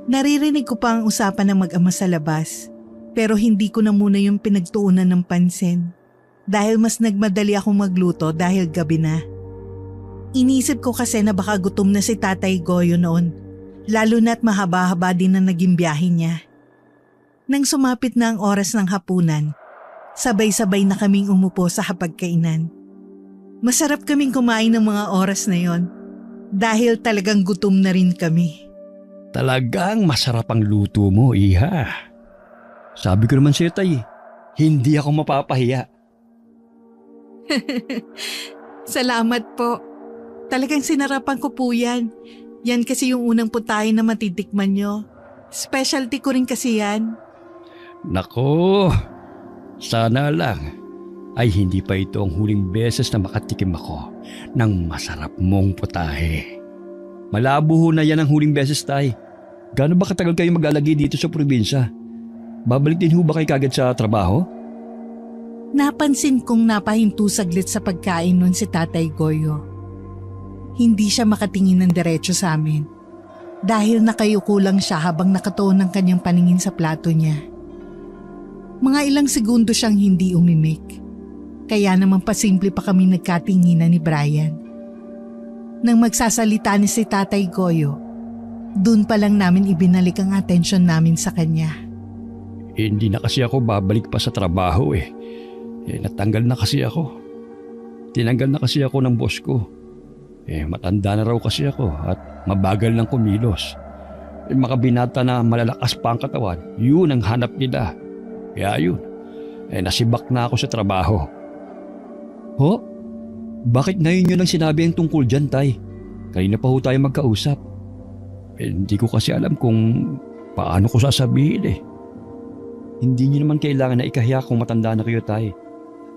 Naririnig ko pa ang usapan ng mag-ama sa labas, pero hindi ko na muna yung pinagtuunan ng pansin dahil mas nagmadali akong magluto dahil gabi na. Inisip ko kasi na baka gutom na si Tatay Goyo noon, lalo na't mahaba-haba din na naging biyahe niya. Nang sumapit na ang oras ng hapunan, sabay-sabay na kaming umupo sa hapagkainan. Masarap kaming kumain ng mga oras na yon dahil talagang gutom na rin kami. Talagang masarap ang luto mo, Iha. Sabi ko naman sa'yo, Tay, hindi ako mapapahiya. Salamat po. Talagang sinarapan ko po yan. Yan kasi yung unang putahe na matitikman nyo. Specialty ko rin kasi yan. Nako, sana lang ay hindi pa ito ang huling beses na makatikim ako ng masarap mong putahe. Malabo ho na yan ang huling beses, Tay. Gaano ba katagal kayo mag-alagi dito sa probinsya? Babalik din ho ba kayo kagad sa trabaho? Napansin kong napahinto saglit sa pagkain nun si Tatay Goyo. Hindi siya makatingin ng diretso sa amin dahil nakayuko lang siya habang nakatuon ng kanyang paningin sa plato niya. Mga ilang segundo siyang hindi umimik. Kaya naman pasimple pa kami nagkatinginan ni Brian. Nang magsasalita ni si Tatay Goyo, dun pa lang namin ibinalik ang atensyon namin sa kanya. Hindi na kasi ako babalik pa sa trabaho eh. Natanggal na kasi ako. Tinanggal na kasi ako ng boss ko. Matanda na raw kasi ako at mabagal ng kumilos. Yung mga binata na malalakas pa ang katawan, yun ang hanap nila. Kaya yun, nasibak na ako sa trabaho. Ho? Bakit ngayon yun ang sinabi ang tungkol dyan, Tay? Kanina pa ho tayo magkausap. Hindi ko kasi alam kung paano ko sasabihin eh. Hindi niyo naman kailangan na ikahiya kung matanda na kayo, Tay.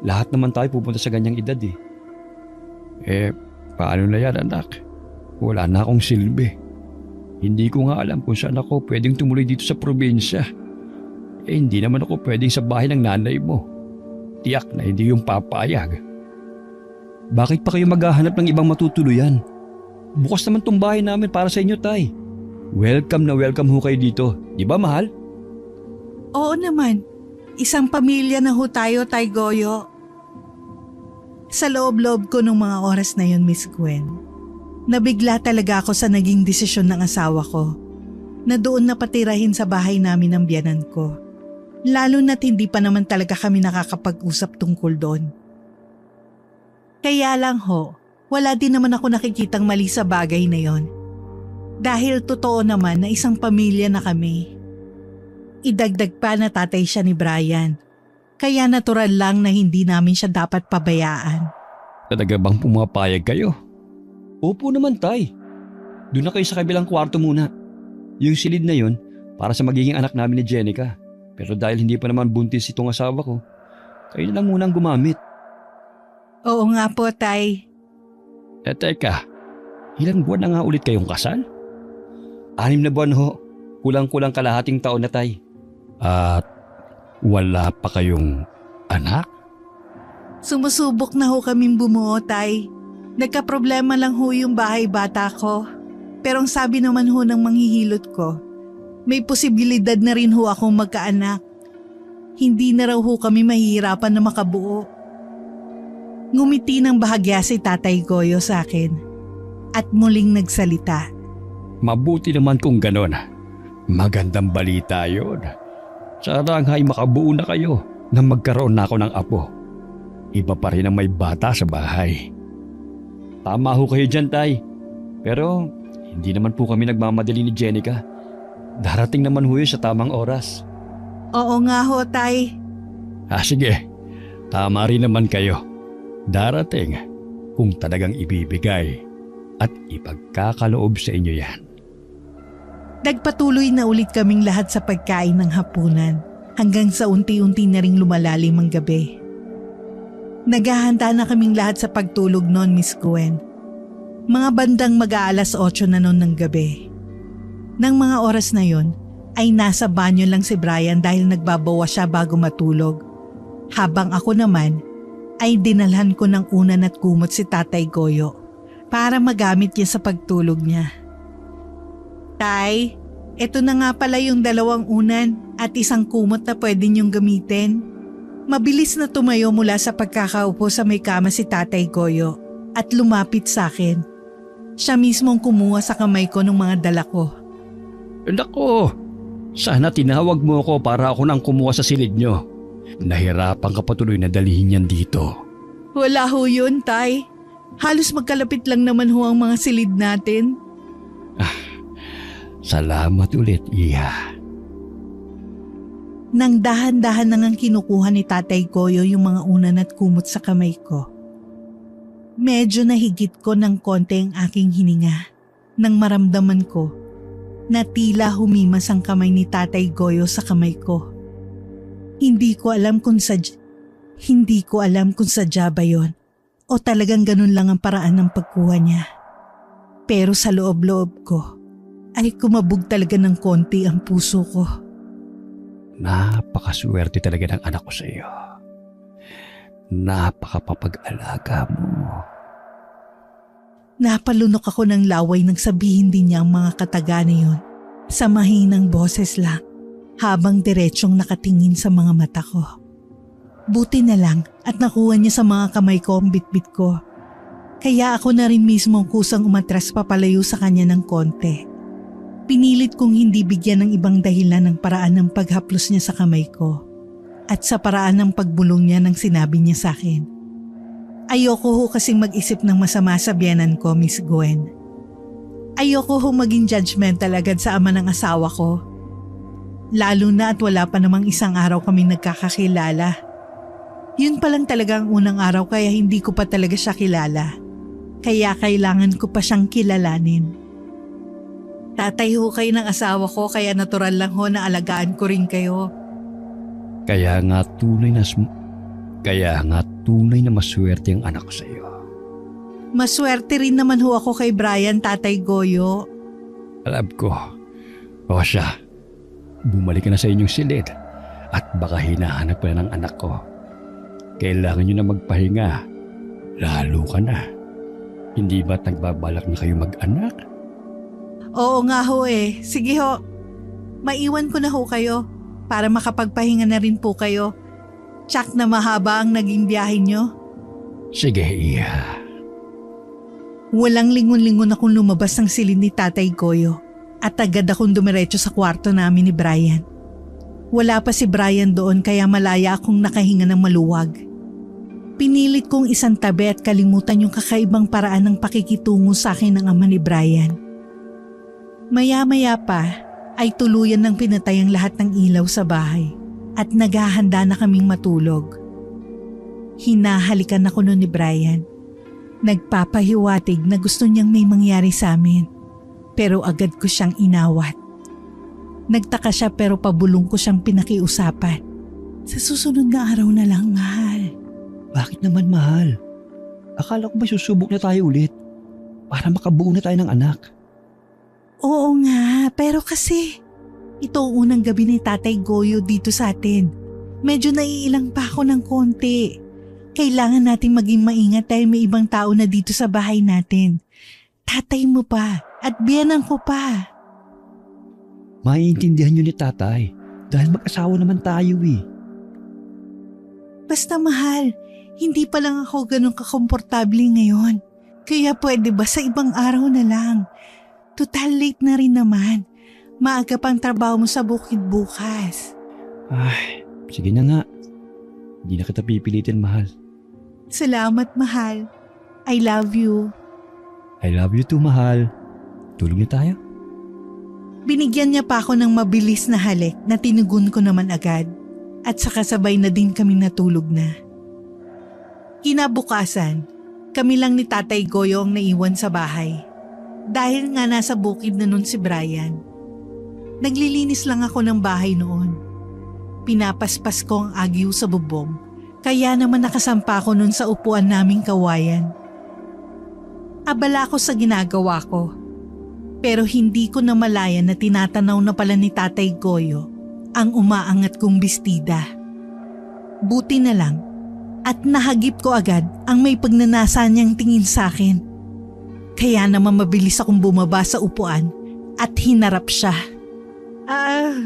Lahat naman tayo pupunta sa ganyang edad eh. Paano na yan, anak? Wala na akong silbi. Hindi ko nga alam kung saan ako pwedeng tumuloy dito sa probinsya. Hindi naman ako pwedeng sa bahay ng nanay mo. Tiyak na hindi yung papayag. Bakit pa kayo maghahanap ng ibang matutuluyan? Bukas naman tong bahay namin para sa inyo, Tay. Welcome na welcome ho kayo dito. Di ba, mahal? Oo naman. Isang pamilya na ho tayo, Tay Goyo. Sa loob-loob ko nung mga oras na yun, Miss Gwen, nabigla talaga ako sa naging desisyon ng asawa ko na doon na patirahin sa bahay namin ng biyanan ko. Lalo na't hindi pa naman talaga kami nakakapag-usap tungkol doon. Kaya lang ho, wala din naman ako nakikitang mali sa bagay na yon. Dahil totoo naman na isang pamilya na kami. Idagdag pa na tatay siya ni Brian. Kaya natural lang na hindi namin siya dapat pabayaan. Talaga bang pumapayag kayo? Opo naman, Tay. Doon na kayo sa kabilang kwarto muna. Yung silid na yun, para sa magiging anak namin ni Jenica. Pero dahil hindi pa naman buntis itong asawa ko, kayo na lang munang gumamit. Oo nga po, Tay. Teka, ilang buwan na nga ulit kayong kasal? 6 na buwan ho. Kulang-kulang kalahating taon na, Tay. At wala pa kayong anak? Sumusubok na ho kaming bumuo, Tay. Nagka-problema lang ho yung bahay bata ko. Pero ang sabi naman ho ng manghihilot ko, may posibilidad na rin ho akong magkaanak. Hindi na raw ho kami mahihirapan na makabuo. Ngumiti ng bahagya si Tatay Goyo sa akin at muling nagsalita. Mabuti naman kung ganon. Magandang balita yun. Sana nga'y makabuo na kayo na magkaroon na ako ng apo. Iba pa rin ang may bata sa bahay. Tama ho kayo dyan, Tay. Pero hindi naman po kami nagmamadali ni Jenica. Darating naman ho yun sa tamang oras. Oo nga ho, Tay. Sige. Tama rin naman kayo. Darating kung talagang ibibigay at ipagkakaloob sa inyo yan. Nagpatuloy na ulit kaming lahat sa pagkain ng hapunan hanggang sa unti-unti na ring lumalalim ang gabi. Naghahanda na kaming lahat sa pagtulog noon, Miss Gwen. Mga bandang mag-aalas 8 na noon ng gabi. Nang mga oras na yon ay nasa banyo lang si Brian dahil nagbabawa siya bago matulog. Habang ako naman ay dinalhan ko ng unan at kumot si Tatay Goyo para magamit niya sa pagtulog niya. Tay, eto na nga pala yung 2 unan at isang kumot na pwede niyong gamitin. Mabilis na tumayo mula sa pagkakaupo sa may kama si Tatay Goyo at lumapit sa akin. Siya mismong kumuha sa kamay ko ng mga dala ko. Nako, sana tinawag mo ako para ako nang kumuha sa silid nyo. Nahirapan ka patuloy na dalihin yan dito. Wala ho yun, Tay. Halos magkalapit lang naman ho ang mga silid natin. Salamat ulit, Iha. Nang dahan-dahan nang kinukuha ni Tatay Goyo yung mga unan at kumot sa kamay ko. Medyo nahigit ko ng konti ang aking hininga nang maramdaman ko na tila humimas ang kamay ni Tatay Goyo sa kamay ko. Hindi ko alam kung sadya ba yun o talagang ganun lang ang paraan ng pagkuha niya. Pero sa loob-loob ko ay kumabog talaga ng konti ang puso ko. Napakaswerte talaga ng anak ko sa iyo. Napakapapag-alaga mo. Napalunok ako ng laway nang sabihin din niya ang mga kataga na yun sa mahinang boses lang habang diretsyong nakatingin sa mga mata ko. Buti na lang at nakuha niya sa mga kamay ko ang bitbit ko. Kaya ako na rin mismo kusang umatras papalayo sa kanya ng konti. Pinilit kong hindi bigyan ng ibang dahilan ng paraan ng paghaplos niya sa kamay ko at sa paraan ng pagbulong niya nang sinabi niya sa akin. Ayoko ho kasing mag-isip ng masama sa biyanan ko, Miss Gwen. Ayoko hong maging judgmental agad sa ama ng asawa ko. Lalo na at wala pa namang isang araw kaming nagkakakilala. Yun pa lang talaga ang unang araw kaya hindi ko pa talaga siya kilala. Kaya kailangan ko pa siyang kilalanin. Tatay ho kayo ng asawa ko kaya natural lang ho na alagaan ko rin kayo. Kaya nga tunay na maswerte ang anak ko sa iyo. Maswerte rin naman ho ako kay Brian, Tatay Goyo. Alam ko. O siya, bumalik ka na sa inyong silid at baka hinahanap ka na ng anak ko. Kailangan nyo na magpahinga. Lalo ka na. Hindi ba't nagbabalak na kayo mag-anak? Oo nga ho eh. Sige ho. Maiwan ko na ho kayo para makapagpahinga na rin po kayo. Tsak na mahaba ang naging biyahe nyo. Sige, iya. Walang lingon-lingon akong lumabas ng silid ni Tatay Goyo at agad akong dumiretso sa kwarto namin ni Brian. Wala pa si Brian doon kaya malaya akong nakahinga ng maluwag. Pinilit kong isang tabi at kalimutan yung kakaibang paraan ng pakikitungo sa akin ng ama ni Brian. Maya-maya pa ay tuluyan ng pinatay ang lahat ng ilaw sa bahay at naghahanda na kaming matulog. Hinahalikan ako noon ni Brian. Nagpapahiwatig na gusto niyang may mangyari sa amin, pero agad ko siyang inawat. Nagtaka siya pero pabulong ko siyang pinakiusapan. Sa susunod na araw na lang, mahal. Bakit naman, mahal? Akala ko ba susubok na tayo ulit para makabuo na tayo ng anak? Oo nga, pero kasi ito ang unang gabi ni Tatay Goyo dito sa atin. Medyo naiilang pa ako ng konti. Kailangan nating maging maingat dahil may ibang tao na dito sa bahay natin. Tatay mo pa at biyanan ko pa. Maiintindihan nyo ni tatay dahil mag-asawa naman tayo eh. Basta mahal, hindi pa lang ako ganun kakomportable ngayon. Kaya pwede ba sa ibang araw na lang? Total late na rin naman. Maaga pang trabaho mo sa bukid bukas. Ay, sige na nga. Hindi na kita pipilitin, mahal. Salamat, mahal. I love you. I love you too, mahal. Tulog na tayo? Binigyan niya pa ako ng mabilis na halik na tinugon ko naman agad at saka sabay na din kami natulog na. Kinabukasan, kami lang ni Tatay Goyo ang naiwan sa bahay. Dahil nga nasa bukid na nun si Brian. Naglilinis lang ako ng bahay noon. Pinapaspas ko ang agyo sa bubong. Kaya naman nakasampa ko nun sa upuan naming kawayan. Abala ko sa ginagawa ko. Pero hindi ko namalayan na tinatanaw na pala ni Tatay Goyo ang umaangat kong bestida. Buti na lang at nahagip ko agad ang may pagnanasa niyang tingin sa akin. Kaya naman mabilis akong bumaba sa upuan at hinarap siya.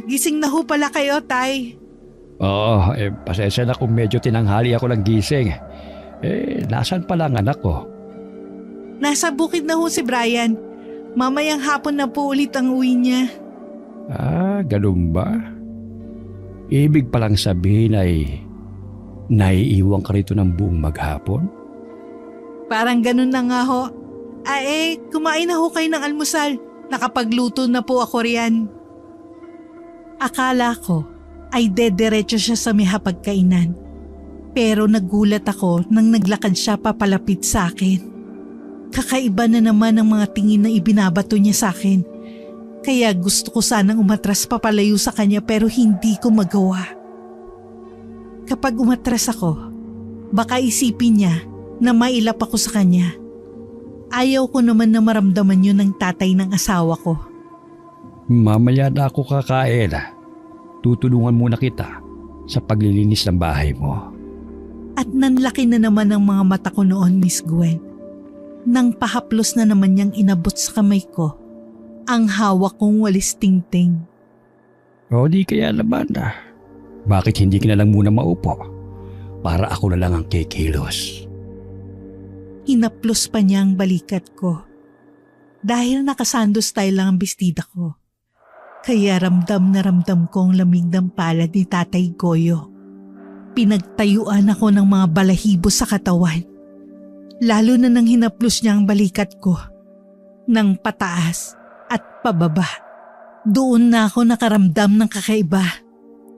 Gising na ho pala kayo, Tay. Oo, pasensya na kung medyo tinanghali ako ng gising. Nasaan pala ang anak ko? Nasa bukid na ho si Brian. Mamayang hapon na po ulit ang uwi niya. Ganun ba? Ibig palang sabihin ay naiiwan ka rito ng buong maghapon? Parang ganun na nga ho. Kumain na ho kayo ng almusal. Nakapagluto na po ako riyan. Akala ko ay dediretso siya sa may hapagkainan. Pero nagulat ako nang naglakad siya papalapit sa akin. Kakaiba na naman ang mga tingin na ibinabato niya sa akin. Kaya gusto ko sanang umatras papalayo sa kanya pero hindi ko magawa. Kapag umatras ako, baka isipin niya na mailap ako sa kanya. Ayaw ko naman na maramdaman yun ng tatay ng asawa ko. Mamaya na ako kakain. Tutulungan muna kita sa paglilinis ng bahay mo. At nanlaki na naman ang mga mata ko noon, Miss Gwen. Nang pahaplos na naman niyang inabot sa kamay ko ang hawak kong walis tingting. O di kaya naman bakit hindi ka na lang muna maupo para ako na lang ang kikilos? Hinaplos pa niya ang balikat ko. Dahil nakasando style lang ang bestida ko. Kaya ramdam na ramdam ko ang lamig ng palad ni Tatay Goyo. Pinagtayuan ako ng mga balahibo sa katawan. Lalo na nang hinaplos niya ang balikat ko. ng pataas at pababa. Doon na ako nakaramdam ng kakaiba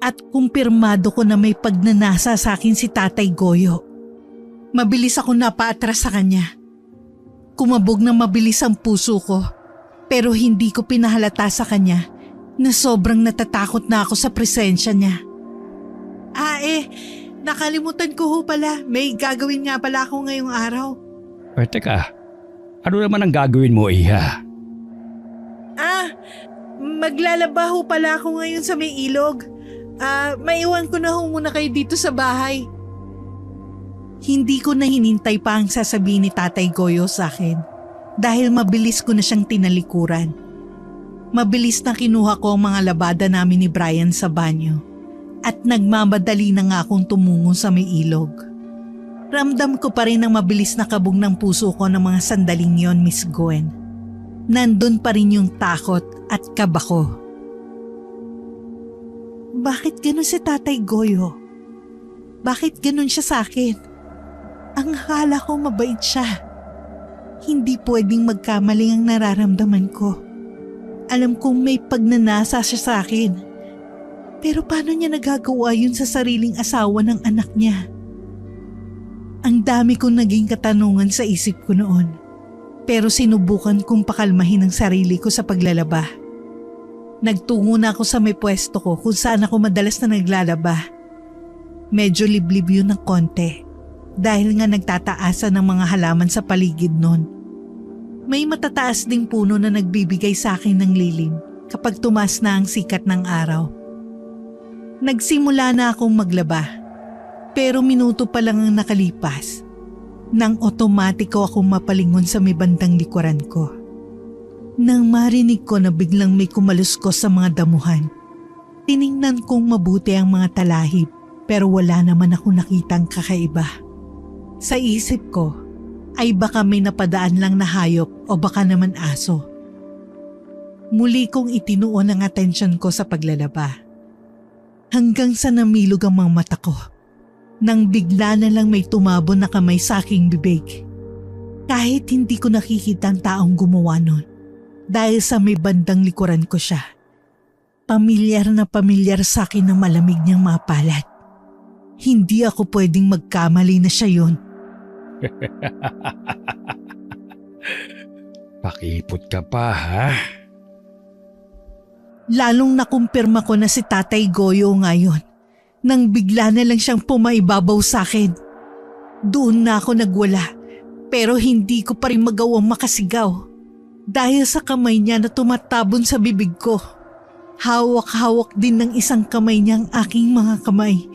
at kumpirmado ko na may pagnanasa sa akin si Tatay Goyo. Mabilis ako napaatras sa kanya. Kumabog na mabilis ang puso ko pero hindi ko pinahalata sa kanya na sobrang natatakot na ako sa presensya niya. Nakalimutan ko ho pala. May gagawin nga pala ako ngayong araw. Teka, ano naman ang gagawin mo, Iha? Maglalaba ho pala ako ngayon sa may ilog. Maiwan ko na ho muna kayo dito sa bahay. Hindi ko na hinintay pa ang sasabihin ni Tatay Goyo sa akin dahil mabilis ko na siyang tinalikuran. Mabilis na kinuha ko ang mga labada namin ni Brian sa banyo at nagmamadali na nga akong tumungo sa may ilog. Ramdam ko pa rin ang mabilis na kabog ng puso ko ng mga sandaling yon, Miss Gwen. Nandun pa rin yung takot at kaba ko. Bakit ganun si Tatay Goyo? Bakit ganun siya sa akin? Ang akala ko mabait siya. Hindi pwedeng magkamali ang nararamdaman ko. Alam kong may pagnanasa siya sa akin. Pero paano niya nagagawa yun sa sariling asawa ng anak niya? Ang dami kong naging katanungan sa isip ko noon. Pero sinubukan kong pakalmahin ang sarili ko sa paglalaba. Nagtungo na ako sa may pwesto ko kung saan ako madalas na naglalaba. Medyo liblib yun ng konti dahil nga nagtataasan ng mga halaman sa paligid nun. May matataas ding puno na nagbibigay sa akin ng lilim kapag tumaas na ang sikat ng araw. Nagsimula na akong maglaba pero minuto pa lang ang nakalipas nang otomatiko akong mapalingon sa may bandang likuran ko. Nang marinig ko na biglang may kumaluskos sa mga damuhan, tiningnan kong mabuti ang mga talahib pero wala naman akong nakitang kakaiba. Sa isip ko ay baka may napadaan lang na hayop o baka naman aso. Muli kong itinuon ang atensyon ko sa paglalaba. Hanggang sa namilog ang mga mata ko nang bigla na lang may tumabon na kamay sa aking bibig. Kahit hindi ko nakikita ang taong gumawa nun dahil sa may bandang likuran ko siya. Pamilyar na pamilyar sa akin ang malamig niyang mapalat. Hindi ako pwedeng magkamali na siya yun. Pakipot ka pa, ha? Lalong nakumpirma ko na si Tatay Goyo ngayon nang bigla na lang siyang pumaibabaw sa akin. Doon na ako nagwala pero hindi ko pa rin magawang makasigaw dahil sa kamay niya na tumatabon sa bibig ko. Hawak-hawak din ng isang kamay niya ang aking mga kamay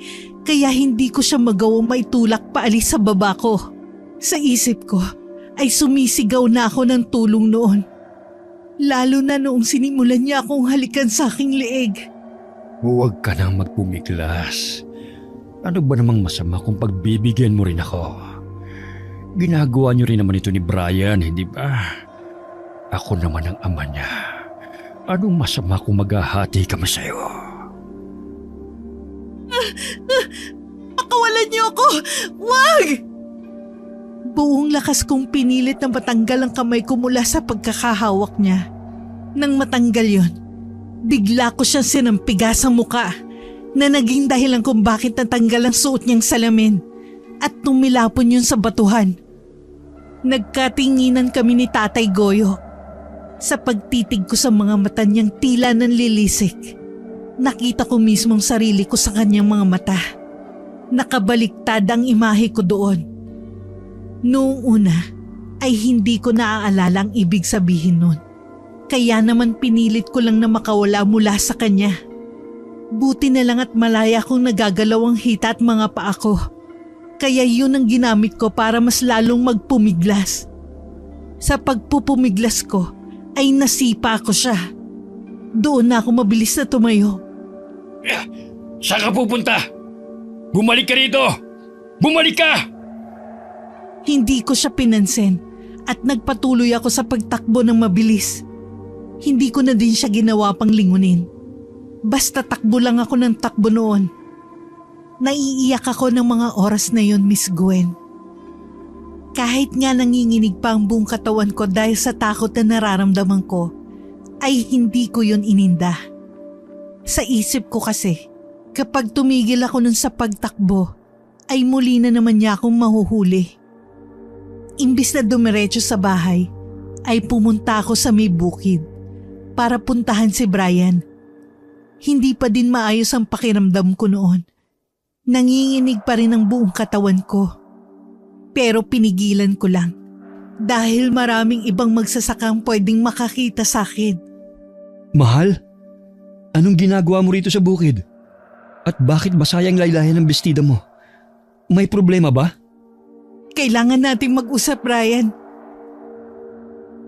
kaya hindi ko siya magawang maitulak paalis sa baba ko. Sa isip ko ay sumisigaw na ako ng tulong noon. Lalo na noong sinimulan niya akong halikan sa aking leeg. Huwag ka nang magpumiglas. Ano ba namang masama kung pagbibigyan mo rin ako? Ginagawa niyo rin naman ito ni Brian, hindi ba? Ako naman ang ama niya. Anong masama kung maghahati kami sa'yo? Pakawalan niyo ako! Wag! Buong lakas kong pinilit na matanggal ang kamay ko mula sa pagkakahawak niya. Nang matanggal yon, bigla ko siyang sinampiga sa muka na naging dahilan kung bakit natanggal ang suot niyang salamin at tumilapon yun sa batuhan. Nagkatinginan kami ni Tatay Goyo. Sa pagtitig ko sa mga mata niyang tila nanlilisik, nakita ko mismong sarili ko sa kanyang mga mata. Nakabaliktad ang imahe ko doon. Noong una ay hindi ko naaalala ang ibig sabihin nun. Kaya naman pinilit ko lang na makawala mula sa kanya. Buti na lang at malaya kong nagagalaw ang hita at mga paa ko. Kaya yun ang ginamit ko para mas lalong magpumiglas. Sa pagpupumiglas ko ay nasipa ko siya. Doon na ako mabilis na tumayo. Saan ka pupunta? Bumalik ka rito! Bumalik ka! Hindi ko siya pinansin at nagpatuloy ako sa pagtakbo ng mabilis. Hindi ko na din siya ginawa pang lingunin. Basta takbo lang ako ng takbo noon. Naiiyak ako ng mga oras na yon, Miss Gwen. Kahit nga nanginginig pa ang buong katawan ko dahil sa takot na nararamdaman ko, ay hindi ko yun ininda. Sa isip ko kasi, kapag tumigil ako nun sa pagtakbo, ay muli na naman niya akong mahuhuli. Imbis na dumiretso sa bahay, ay pumunta ako sa may bukid para puntahan si Brian. Hindi pa din maayos ang pakiramdam ko noon. Nanginginig pa rin ang buong katawan ko. Pero pinigilan ko lang dahil maraming ibang magsasakang pwedeng makakita sa akin. Mahal? Anong ginagawa mo rito sa bukid? At bakit basayang laylayan ang bestida mo? May problema ba? Kailangan nating mag-usap, Brian.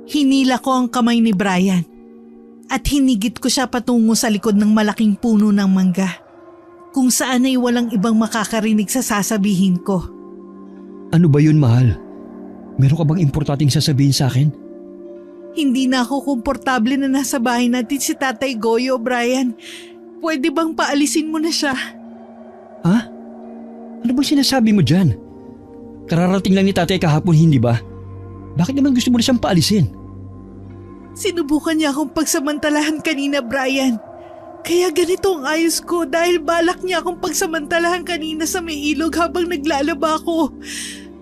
Hinila ko ang kamay ni Brian at hinigit ko siya patungo sa likod ng malaking puno ng mangga kung saan ay walang ibang makakarinig sa sasabihin ko. Ano ba yun, mahal? Meron ka bang importanteng sasabihin sa akin? Hindi na ako komportable na nasa bahay natin si Tatay Goyo, Brian. Pwede bang paalisin mo na siya? Ha? Ano bang sinasabi mo dyan? Kararating lang ni tatay kahapon, hindi ba? Bakit naman gusto mo na siyang paalisin? Sinubukan niya akong pagsamantalahan kanina, Brian. Kaya ganito ang ayos ko dahil balak niya akong pagsamantalahan kanina sa may ilog habang naglalaba ako.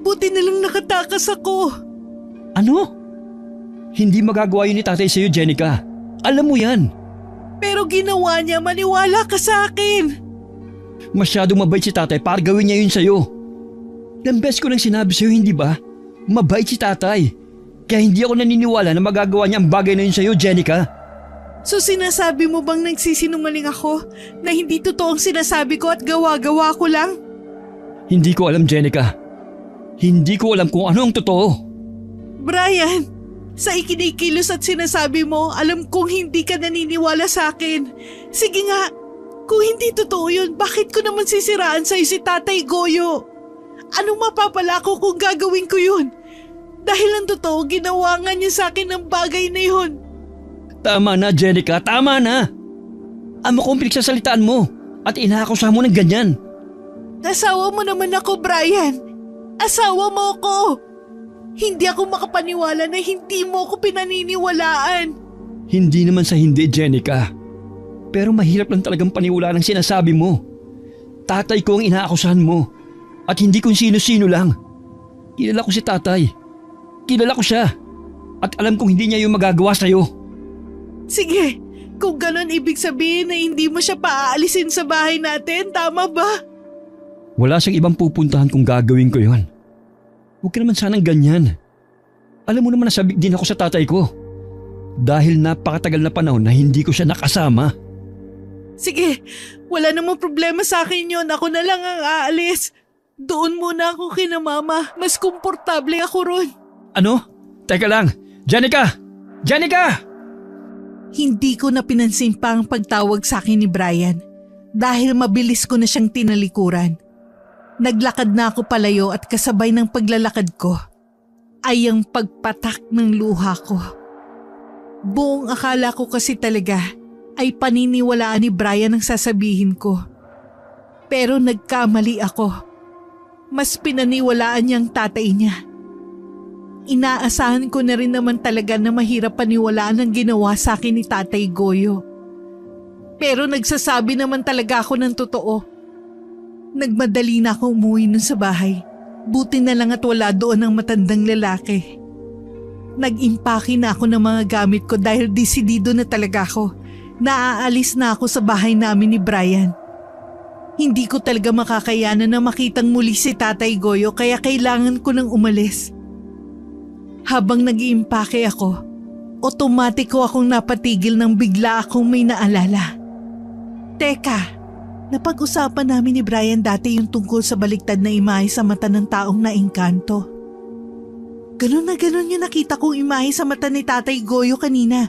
Buti na lang nakatakas ako. Ano? Hindi magagawa yun ni tatay sa'yo, Jenica. Alam mo yan. Pero ginawa niya, maniwala ka sa akin. Masyadong mabait si tatay para gawin niya yun sa'yo. Ilang ko nang sinabi sa'yo, hindi ba? Mabait si tatay. Kaya hindi ako naniniwala na magagawa niya ang bagay na yun sa'yo, Jenica. So sinasabi mo bang nagsisinungaling ako na hindi totoo ang sinasabi ko at gawa-gawa ko lang? Hindi ko alam, Jenica. Hindi ko alam kung ano ang totoo. Brian, sa ikinikilos at sinasabi mo, alam kong hindi ka naniniwala sa akin. Sige nga, kung hindi totoo yun, bakit ko naman sisiraan sa'yo si Tatay Goyo? Anong mapapala ko kung gagawin ko yun? Dahil ang totoo, ginawa nga niya sa akin ng bagay na yun. Tama na, Jenica. Tama na. Amo kong pinagsasalitaan mo at inaakusahan mo ng ganyan. Asawa mo naman ako, Brian. Asawa mo ko. Hindi ako makapaniwala na hindi mo ako pinaniniwalaan. Hindi naman sa hindi, Jenica. Pero mahirap lang talagang paniwalaan ang sinasabi mo. Tatay ko ang inaakusahan mo at hindi kung sino-sino lang. Kilala ko si tatay. Kilala ko siya. At alam kong hindi niya yung magagawa sa'yo. Sige, kung ganon ibig sabihin na hindi mo siya paaalisin sa bahay natin, tama ba? Wala siyang ibang pupuntahan kung gagawin ko yon. Huwag ka naman sanang ganyan. Alam mo naman nasabik din ako sa tatay ko. Dahil napakatagal na panahon na hindi ko siya nakasama. Sige, wala namang problema sa akin yun. Ako na lang ang aalis. Doon muna ako kina mama. Mas komportable ako ron. Ano? Teka lang. Jenica! Jenica! Hindi ko na pinansin pa ang pagtawag sa akin ni Brian dahil mabilis ko na siyang tinalikuran. Naglakad na ako palayo at kasabay ng paglalakad ko ay ang pagpatak ng luha ko. Buong akala ko kasi talaga ay paniniwalaan ni Brian ang sasabihin ko. Pero nagkamali ako. Mas pinaniwalaan niya ang tatay niya. Inaasahan ko na rin naman talaga na mahirap paniwalaan ang ginawa sa akin ni Tatay Goyo. Pero nagsasabi naman talaga ako ng totoo. Nagmadali na ako umuwi nun sa bahay. Buti na lang at wala doon ang matandang lalaki. Nag-impake na ako ng mga gamit ko dahil desidido na talaga ako. Naaalis na ako sa bahay namin ni Brian. Hindi ko talaga makakayanan na makitang muli si Tatay Goyo kaya kailangan ko nang umalis. Habang nag-iimpake ako, otomatiko akong napatigil nang bigla akong may naalala. Teka, napag-usapan namin ni Brian dati yung tungkol sa baliktad na imahe sa mata ng taong naengkanto. Ganun na ganun yung nakita kong imahe sa mata ni Tatay Goyo kanina.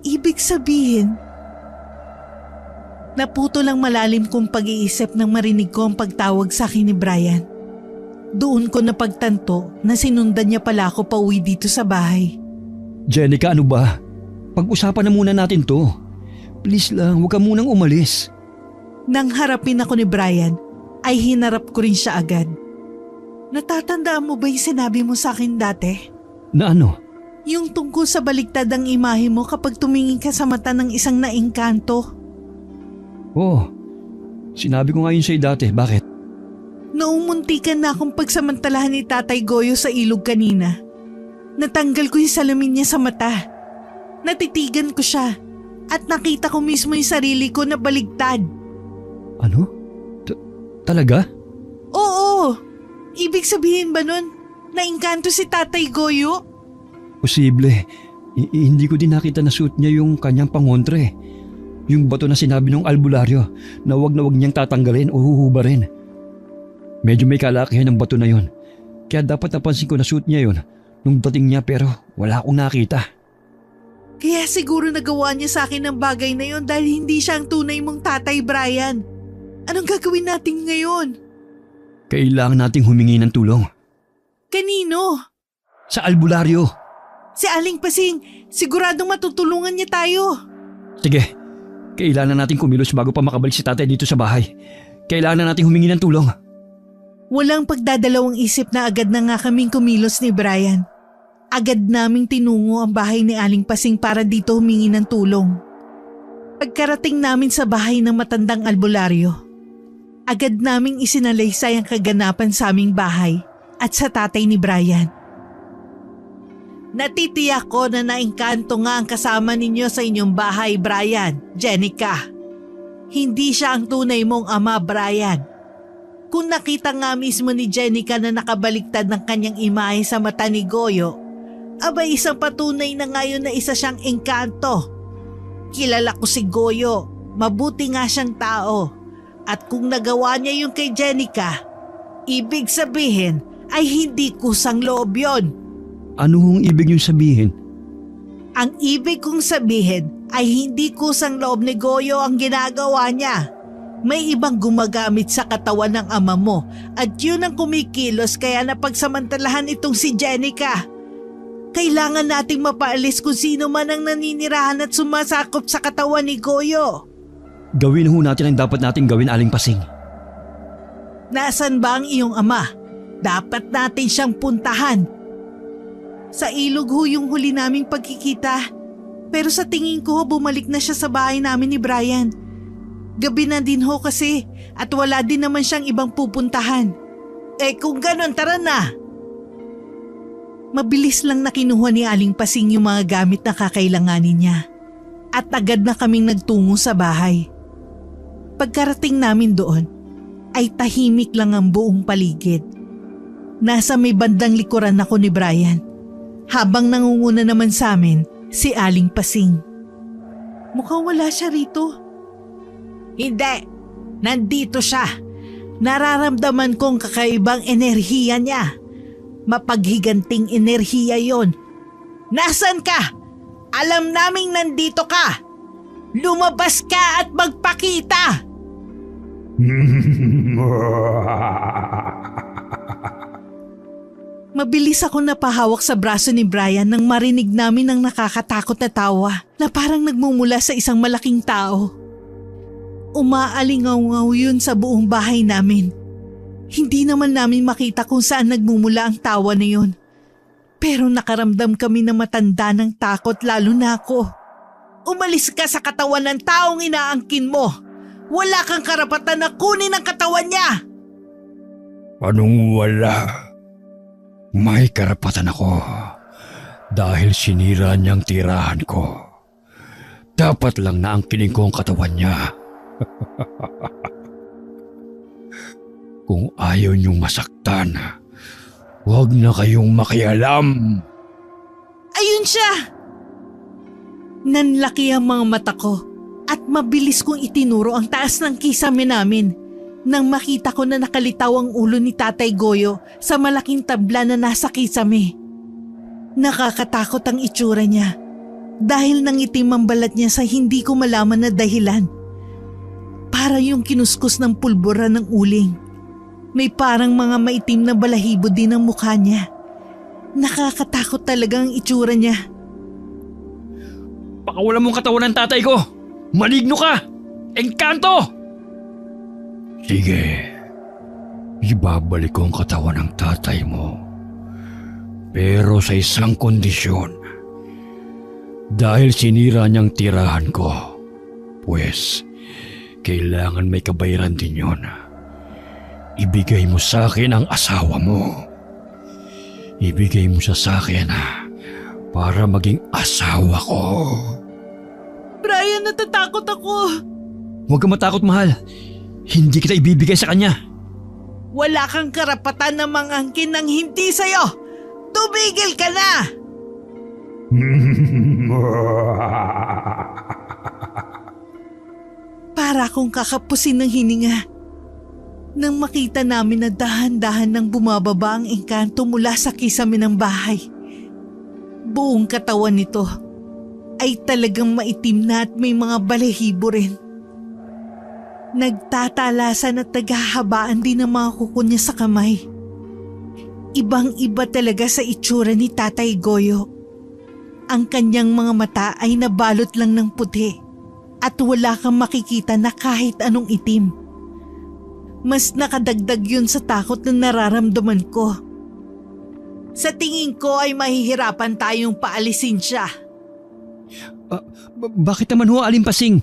Ibig sabihin, naputo lang malalim kong pag-iisip nang marinig ko ang pagtawag sa akin ni Brian. Doon ko napagtanto na sinundan niya pala ako pauwi dito sa bahay. Jenica, ano ba? Pag-usapan na muna natin to. Please lang, huwag ka munang umalis. Nang harapin ako ni Brian, ay hinarap ko rin siya agad. Natatandaan mo ba yung sinabi mo sa akin dati? Na ano? Yung tungkol sa baligtad ang imahe mo kapag tumingin ka sa mata ng isang naengkanto? Oo. Sinabi ko nga yun sa'yo dati. Bakit? Noong muntikan na akong pagsamantalahan ni Tatay Goyo sa ilog kanina, natanggal ko yung salamin niya sa mata. Natitigan ko siya at nakita ko mismo yung sarili ko na baligtad. Ano? Talaga? Oo! Ibig sabihin ba nun, naengkanto si Tatay Goyo? Posible. Hindi ko din nakita na suot niya yung kanyang pangontre. Yung bato na sinabi ng albularyo na wag niyang tatanggalin o huhubarin. Medyo may kalakihan ng bato na yon. Kaya dapat napansin ko na suot niya yon nung dating niya pero wala akong nakita. Kaya siguro nagawa niya sa akin ang bagay na yon dahil hindi siya ang tunay mong Tatay Brian. Anong gagawin natin ngayon? Kailangan nating humingi ng tulong. Kanino? Sa albularyo. Si Aling Pasing, siguradong matutulungan niya tayo. Sige, kailangan nating kumilos bago pa makabalik si tatay dito sa bahay. Kailangan nating humingi ng tulong. Walang pagdadalawang isip na agad na nga kaming kumilos ni Brian. Agad naming tinungo ang bahay ni Aling Pasing para dito humingi ng tulong. Pagkarating namin sa bahay ng matandang albularyo, agad naming isinalaysay ang kaganapan sa aming bahay at sa tatay ni Brian. Natitiyak ko na naengkanto nga ang kasama ninyo sa inyong bahay, Brian, Jenica. Hindi siya ang tunay mong ama, Brian. Kung nakita nga mismo ni Jenica na nakabaliktad ng kanyang imahe sa mata ni Goyo, abay isang patunay na ngayon na isa siyang engkanto. Kilala ko si Goyo, mabuti nga siyang tao. At kung nagawa niya yung kay Jenica, ibig sabihin ay hindi kusang loob yun. Ano hong ibig niyong sabihin? Ang ibig kong sabihin ay hindi kusang loob ni Goyo ang ginagawa niya. May ibang gumagamit sa katawan ng ama mo at yun ang kumikilos kaya napagsamantalahan itong si Jenica. Kailangan nating mapaalis kung sino man ang naninirahan at sumasakop sa katawan ni Goyo. Gawin ho natin ang dapat nating gawin, Aling Pasing. Nasaan ba ang iyong ama? Dapat natin siyang puntahan. Sa ilog ho yung huli naming pagkikita. Pero sa tingin ko bumalik na siya sa bahay namin ni Brian. Gabi na din ho kasi at wala din naman siyang ibang pupuntahan. Kung ganon, tara na. Mabilis lang na kinuha ni Aling Pasing yung mga gamit na kakailanganin niya. At agad na kaming nagtungo sa bahay. Pagkarating namin doon, ay tahimik lang ang buong paligid. Nasa may bandang likuran ako ni Brian. Habang nangunguna naman sa amin, si Aling Pasing. Mukhang wala siya rito. Hindi, nandito siya. Nararamdaman kong kakaibang enerhiya niya. Mapaghiganting enerhiya yon. Nasaan ka? Alam naming nandito ka. Lumabas ka at magpakita. Mabilis ako napahawak sa braso ni Brian nang marinig namin ang nakakatakot na tawa na parang nagmumula sa isang malaking tao. Umaalingaw-ngaw yun sa buong bahay namin. Hindi naman namin makita kung saan nagmumula ang tawa na yun. Pero nakaramdam kami na matanda ng takot lalo na ako. Umalis ka sa katawan ng taong inaangkin mo. Wala kang karapatan na kunin ang katawan niya. Anong wala? May karapatan ako dahil sinira niyang tirahan ko. Dapat lang na angkinin ko ang katawan niya. Kung ayaw niyong masaktan, huwag na kayong makialam. Ayun siya! Nanlaki ang mga mata ko at mabilis kong itinuro ang taas ng kisame namin nang makita ko na nakalitaw ang ulo ni Tatay Goyo sa malaking tabla na nasa kisame. Nakakatakot ang itsura niya dahil nangitim ang balat niya sa hindi ko malaman na dahilan. Para yung kinuskus ng pulbura ng uling. May parang mga maitim na balahibo din ang mukha niya. Nakakatakot talaga ang itsura niya. Pakawalan mong katawan ng tatay ko! Maligno ka! Engkanto! Sige, Ibabalik ko ang katawan ng tatay mo. Pero sa isang kondisyon. Dahil sinira niyang tirahan ko, pues kailangan may kabayaran din yon. Ibigay mo sa akin ang asawa mo. Ibigay mo siya sa akin para maging asawa ko. Brian, natatakot ako. Huwag kang matakot, mahal. Hindi kita ibibigay sa kanya. Wala kang karapatan na mangangkin ng hindi sa'yo. Tumigil ka na! Para akong kakapusin ng hininga. Nang makita namin na dahan-dahan nang bumababa ang engkanto mula sa kisame ng bahay. Buong katawan nito ay talagang maitim na at may mga balahibo rin. Nagtatalasan at naghahabaan din ang mga kuko niya sa kamay. Ibang-iba talaga sa itsura ni Tatay Goyo. Ang kanyang mga mata ay nabalot lang ng puti at wala kang makikita na kahit anong itim. Mas nakadagdag yun sa takot na nararamdaman ko. Sa tingin ko ay mahihirapan tayong paalisin siya. Bakit naman ho, Aling Pasing?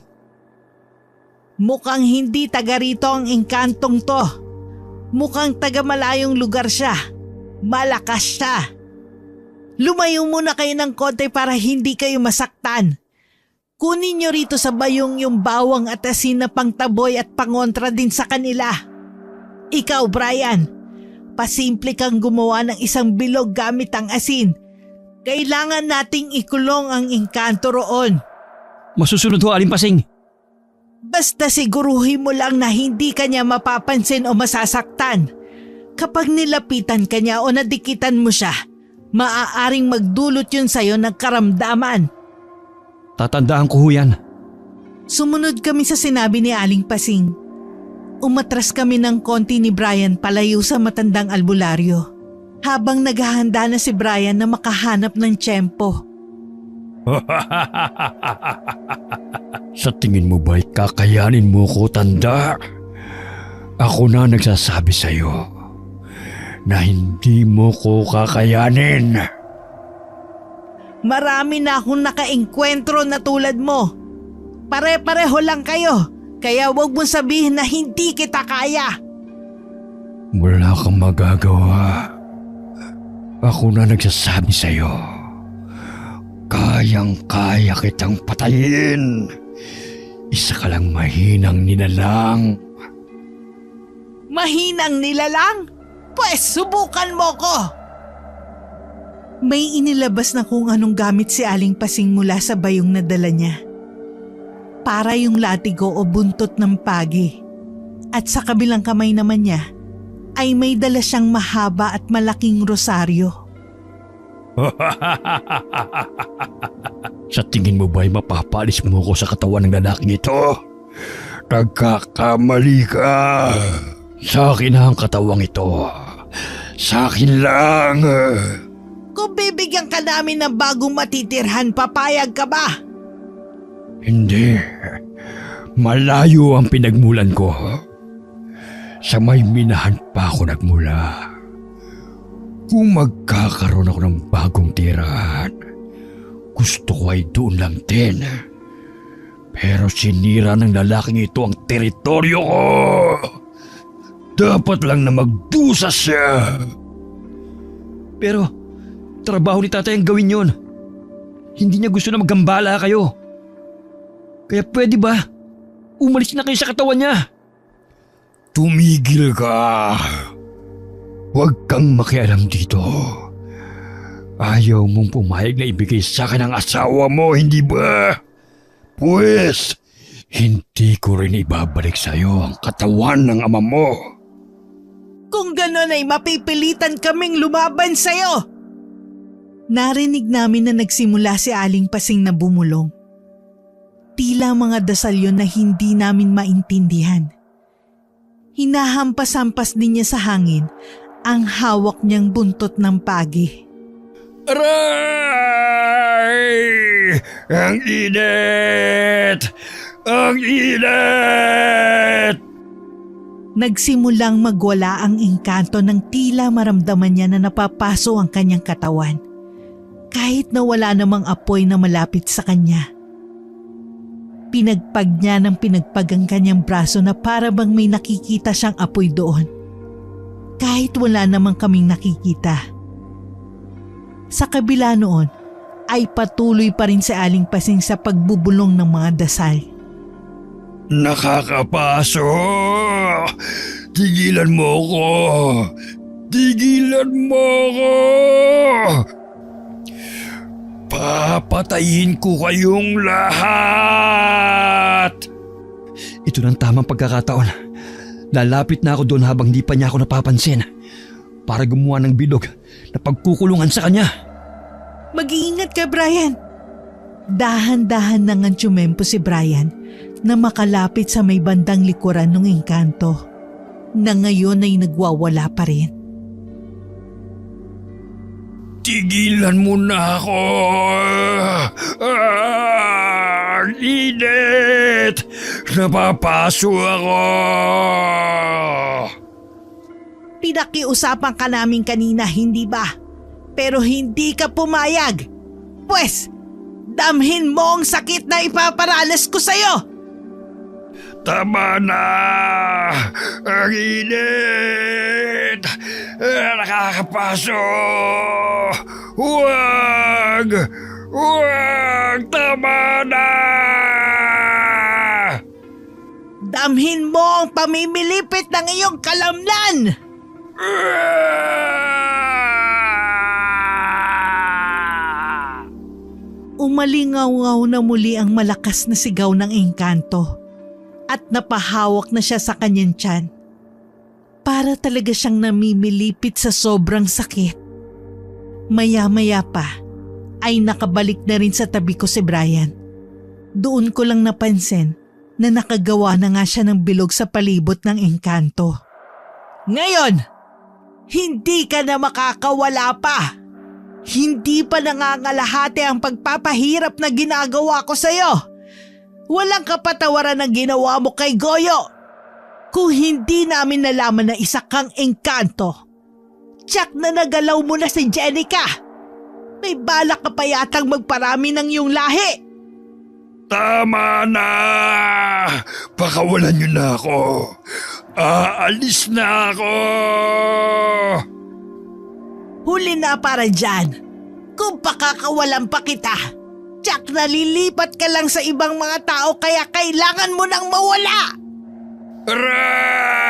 Mukhang hindi taga rito ang engkantong to. Mukhang taga malayong lugar siya. Malakas siya. Lumayo muna kayo ng konti para hindi kayo masaktan. Kunin niyo rito sa bayong yung bawang at asin na pangtaboy at pangontra din sa kanila. Ikaw, Brian, pasimple kang gumawa ng isang bilog gamit ang asin. Kailangan nating ikulong ang engkanto roon. Masusunod ho, Aling Pasing. Basta siguruhin mo lang na hindi kanya mapapansin o masasaktan. Kapag nilapitan kanya o nadikitan mo siya, maaaring magdulot yun sa'yo ng karamdaman. Tatandaan ko ho yan. Sumunod kami sa sinabi ni Aling Pasing. Umatras kami ng konti ni Brian palayo sa matandang albularyo. Habang naghahanda na si Brian na makahanap ng tiyempo. Sa tingin mo ba'y kakayanin mo ko, tanda? Ako na nagsasabi sa'yo na hindi mo ko kakayanin. Marami na akong nakaengkwentro na tulad mo. Pare-pareho lang kayo, kaya wag mong sabihin na hindi kita kaya. Wala kang magagawa. Ako na nagsasabi sa'yo. Kayang-kaya kitang patayin. Isa ka lang mahinang nilalang. Mahinang nilalang? Pwes subukan mo ko! May inilabas na kung anong gamit si Aling Pasing mula sa bayong na dala niya. Para yung latigo o buntot ng pagi. At sa kabilang kamay naman niya ay may dala siyang mahaba at malaking rosaryo. Sa tingin mo ba'y mapapalis mo ko sa katawan ng lalaking ito? Nagkakamali ka. Sa akin ang katawang ito. Sa akin lang. Kung bibigyan ka namin ng bagong matitirhan, papayag ka ba? Hindi. Malayo ang pinagmulan ko. Sa may minahan pa ako nagmula. Kung magkakaroon ako ng bagong tirahan, gusto ko ay doon lang din. Pero sinira ng lalaking ito ang teritoryo ko. Dapat lang na magdusa siya. Pero trabaho ni tatay ang gawin yon. Hindi niya gusto na maggambala kayo. Kaya pwede ba? Umalis na kayo sa katawan niya. Tumigil ka. Huwag kang makialam dito. Ayaw mong pumayag na ibigay sa akin ang asawa mo, hindi ba? Pues, hindi ko rin ibabalik sa iyo ang katawan ng ama mo. Kung gano'n ay mapipilitan kaming lumaban sa'yo. Narinig namin na nagsimula si Aling Pasing na bumulong. Tila mga dasal yun na hindi namin maintindihan. Hinahampas-hampas din niya sa hangin ang hawak niyang buntot ng pagi. Aray! Ang init! Ang init! Nagsimulang magwala ang engkanto ng tila maramdaman niya na napapaso ang kanyang katawan. Kahit na wala namang apoy na malapit sa kanya. Pinagpag niya ng pinagpag ang kanyang braso na para bang may nakikita siyang apoy doon. Kahit wala namang kaming nakikita. Sa kabila noon ay patuloy pa rin si Aling Pasing sa pagbubulong ng mga dasal. Nakakapaso! Tigilan mo ko! Tigilan mo ko! Papatayin ko kayong lahat! Ito ng tamang pagkakataon. Lalapit na ako doon habang di pa niya ako napapansin para gumawa ng bilog na pagkukulungan sa kanya. Mag-iingat ka, Brian. Dahan-dahan nang tsumempo si Brian na makalapit sa may bandang likuran ng engkanto na ngayon ay nagwawala pa rin. Tigilan mo na ako! Ang init! Napapaso ako! Pinakiusapan ka namin kanina, hindi ba? Pero hindi ka pumayag. Pwes, damhin mo ang sakit na ipaparanas ko sa'yo. Tama na! Ang init! Nakakapaso! Huwag! Huwag! Tama na! Damhin mo ang pamimilipit ng iyong kalamnan! Umalingaw-ngaw na muli ang malakas na sigaw ng engkanto at napahawak na siya sa kanyang tiyan. Para talaga siyang namimilipit sa sobrang sakit. Maya-maya pa ay nakabalik na rin sa tabi ko si Brian. Doon ko lang napansin na nakagawa na nga siya ng bilog sa palibot ng engkanto. Ngayon, hindi ka na makakawala pa. Hindi pa nangangalahati ang pagpapahirap na ginagawa ko sa'yo. Walang kapatawaran ang ginawa mo kay Goyo. Kung hindi namin nalaman na isa kang engkanto, tiyak na nagalaw mo na si Jenica. May balak ka pa yatang magparami ng iyong lahi. Tama na! Pakawalan niyo na ako. Aalis na ako! Huli na para dyan. Kung pakakawalan pa kita, tiyak nalilipat ka lang sa ibang mga tao kaya kailangan mo nang mawala. Aray!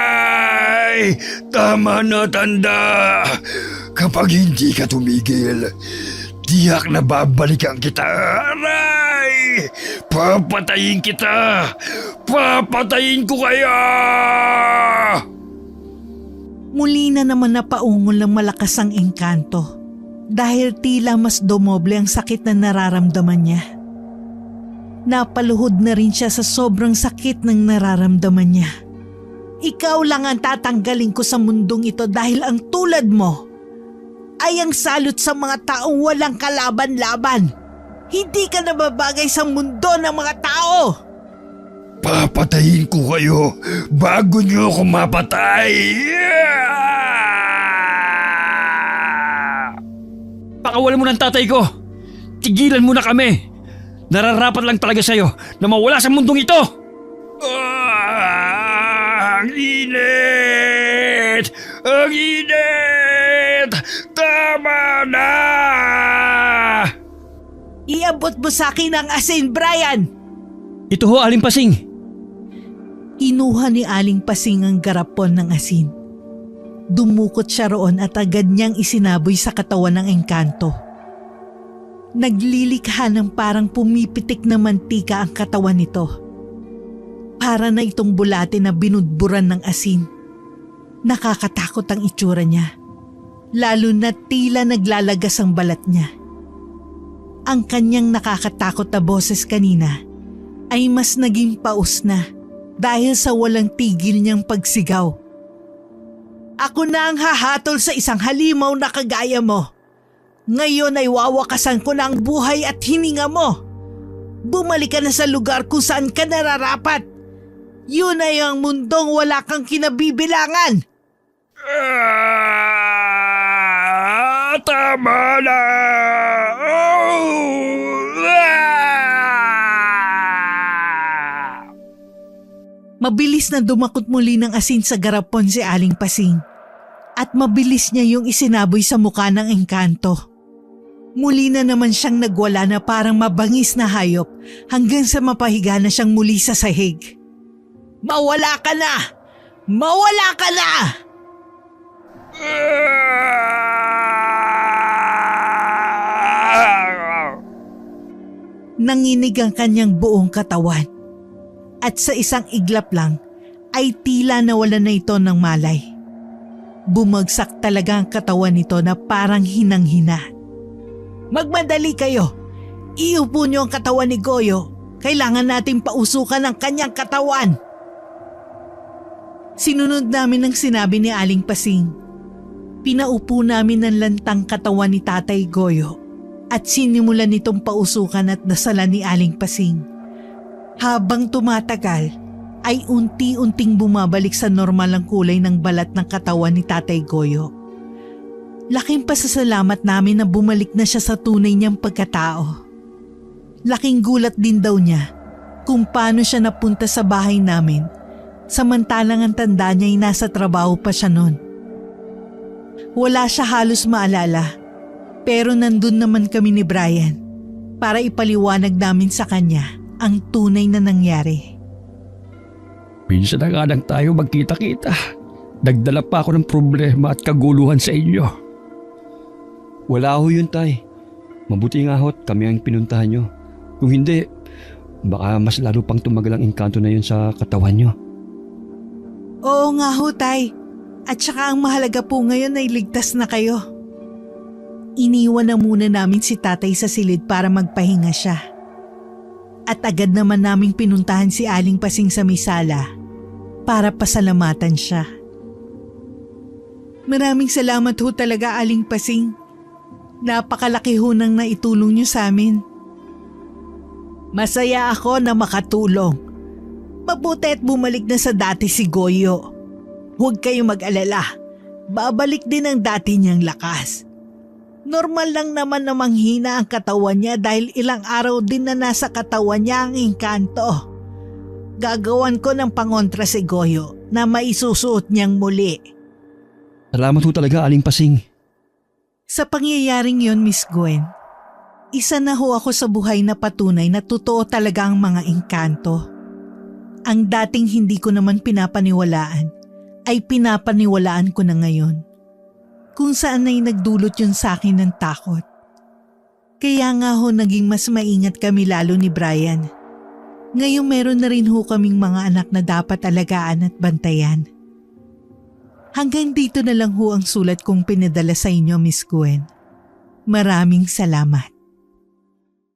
Tama na, tanda! Kapag hindi ka tumigil, tiyak na babalikan kita. Aray! Papatayin kita! Papatayin ko kaya! Muli na naman napaungol ng malakas ang engkanto dahil tila mas dumoble ang sakit na nararamdaman niya. Napaluhod na rin siya sa sobrang sakit ng nararamdaman niya. Ikaw lang ang tatanggalin ko sa mundong ito dahil ang tulad mo ay ang salot sa mga taong walang kalaban-laban. Hindi ka nababagay sa mundo ng mga tao. Papatayin ko kayo bago niyo ako mapatay! Pakawalan mo ng tatay ko! Tigilan mo na kami! Nararapat lang talaga sa'yo na mawala sa mundong ito! Ang init! Ang init! Tama na! Iabot mo sa akin ang asin, Brian! Ito ho, Aling Pasing. Kinuha ni Aling Pasing ang garapon ng asin. Dumukot siya roon at agad niyang isinaboy sa katawan ng engkanto. Naglilikha ng parang pumipitik na mantika ang katawan nito. Para na itong bulate na binudburan ng asin. Nakakatakot ang itsura niya. Lalo na tila naglalagas ang balat niya. Ang kanyang nakakatakot na boses kanina ay mas naging paus na dahil sa walang tigil niyang pagsigaw. Ako na ang hahatol sa isang halimaw na kagaya mo. Ngayon ay wawakasan ko na ang buhay at hininga mo. Bumalik ka na sa lugar kung saan ka nararapat. Yun ay ang mundong wala kang kinabibilangan. Tama na! Mabilis na dumakot muli ng asin sa garapon si Aling Pasing at mabilis niya yung isinaboy sa mukha ng engkanto. Muli na naman siyang nagwala na parang mabangis na hayop hanggang sa mapahiga na siyang muli sa sahig. Mawala ka na! Mawala ka na! Nanginig ang kanyang buong katawan at sa isang iglap lang ay tila nawalan na ito ng malay. Bumagsak talaga ang katawan nito na parang hinang-hina. Magmadali kayo. Iupo niyo ang katawan ni Goyo. Kailangan natin pausukan ang kanyang katawan. Sinunod namin ang sinabi ni Aling Pasing. Pinaupo namin ng lantang katawan ni Tatay Goyo at sinimulan nitong pausukan at dasalan ni Aling Pasing. Habang tumatagal, ay unti-unting bumabalik sa normal ang kulay ng balat ng katawan ni Tatay Goyo. Laking pasasalamat namin na bumalik na siya sa tunay niyang pagkatao. Laking gulat din daw niya kung paano siya napunta sa bahay namin samantalang ang tanda niya ay nasa trabaho pa siya noon. Wala siya halos maalala pero nandun naman kami ni Brian para ipaliwanag namin sa kanya ang tunay na nangyari. Minsan na nga lang tayo magkita-kita. Nagdala pa ako ng problema at kaguluhan sa inyo. Wala ho yun, Tay. Mabuti nga ho't kami ang pinuntahan nyo. Kung hindi, baka mas lalo pang tumagal ang engkanto na yun sa katawan nyo. Oo nga ho, Tay. At saka ang mahalaga po ngayon ay ligtas na kayo. Iniwan na muna namin si Tatay sa silid para magpahinga siya. At agad naman naming pinuntahan si Aling Pasing sa misala para pasalamatan siya. Maraming salamat ho talaga, Aling Pasing. Napakalaki ho nang naitulong niyo sa amin. Masaya ako na makatulong. Mabuti at bumalik na sa dati si Goyo. Huwag kayong mag-alala. Babalik din ang dati niyang lakas. Normal lang naman na manghina ang katawan niya dahil ilang araw din na nasa katawan niya ang engkanto. Gagawan ko ng pangontra si Goyo na maisusuot niyang muli. Salamat ho talaga, Aling Pasing. Sa pangyayaring yon, Miss Gwen, isa na ho ako sa buhay na patunay na totoo talaga ang mga engkanto. Ang dating hindi ko naman pinapaniwalaan ay pinapaniwalaan ko na ngayon. Kung saan ay nagdulot yun sa akin ng takot. Kaya nga ho naging mas maingat kami lalo ni Brian. Ngayon meron na rin ho kaming mga anak na dapat alagaan at bantayan. Hanggang dito na lang ho ang sulat kong pinadala sa inyo, Miss Gwen. Maraming salamat.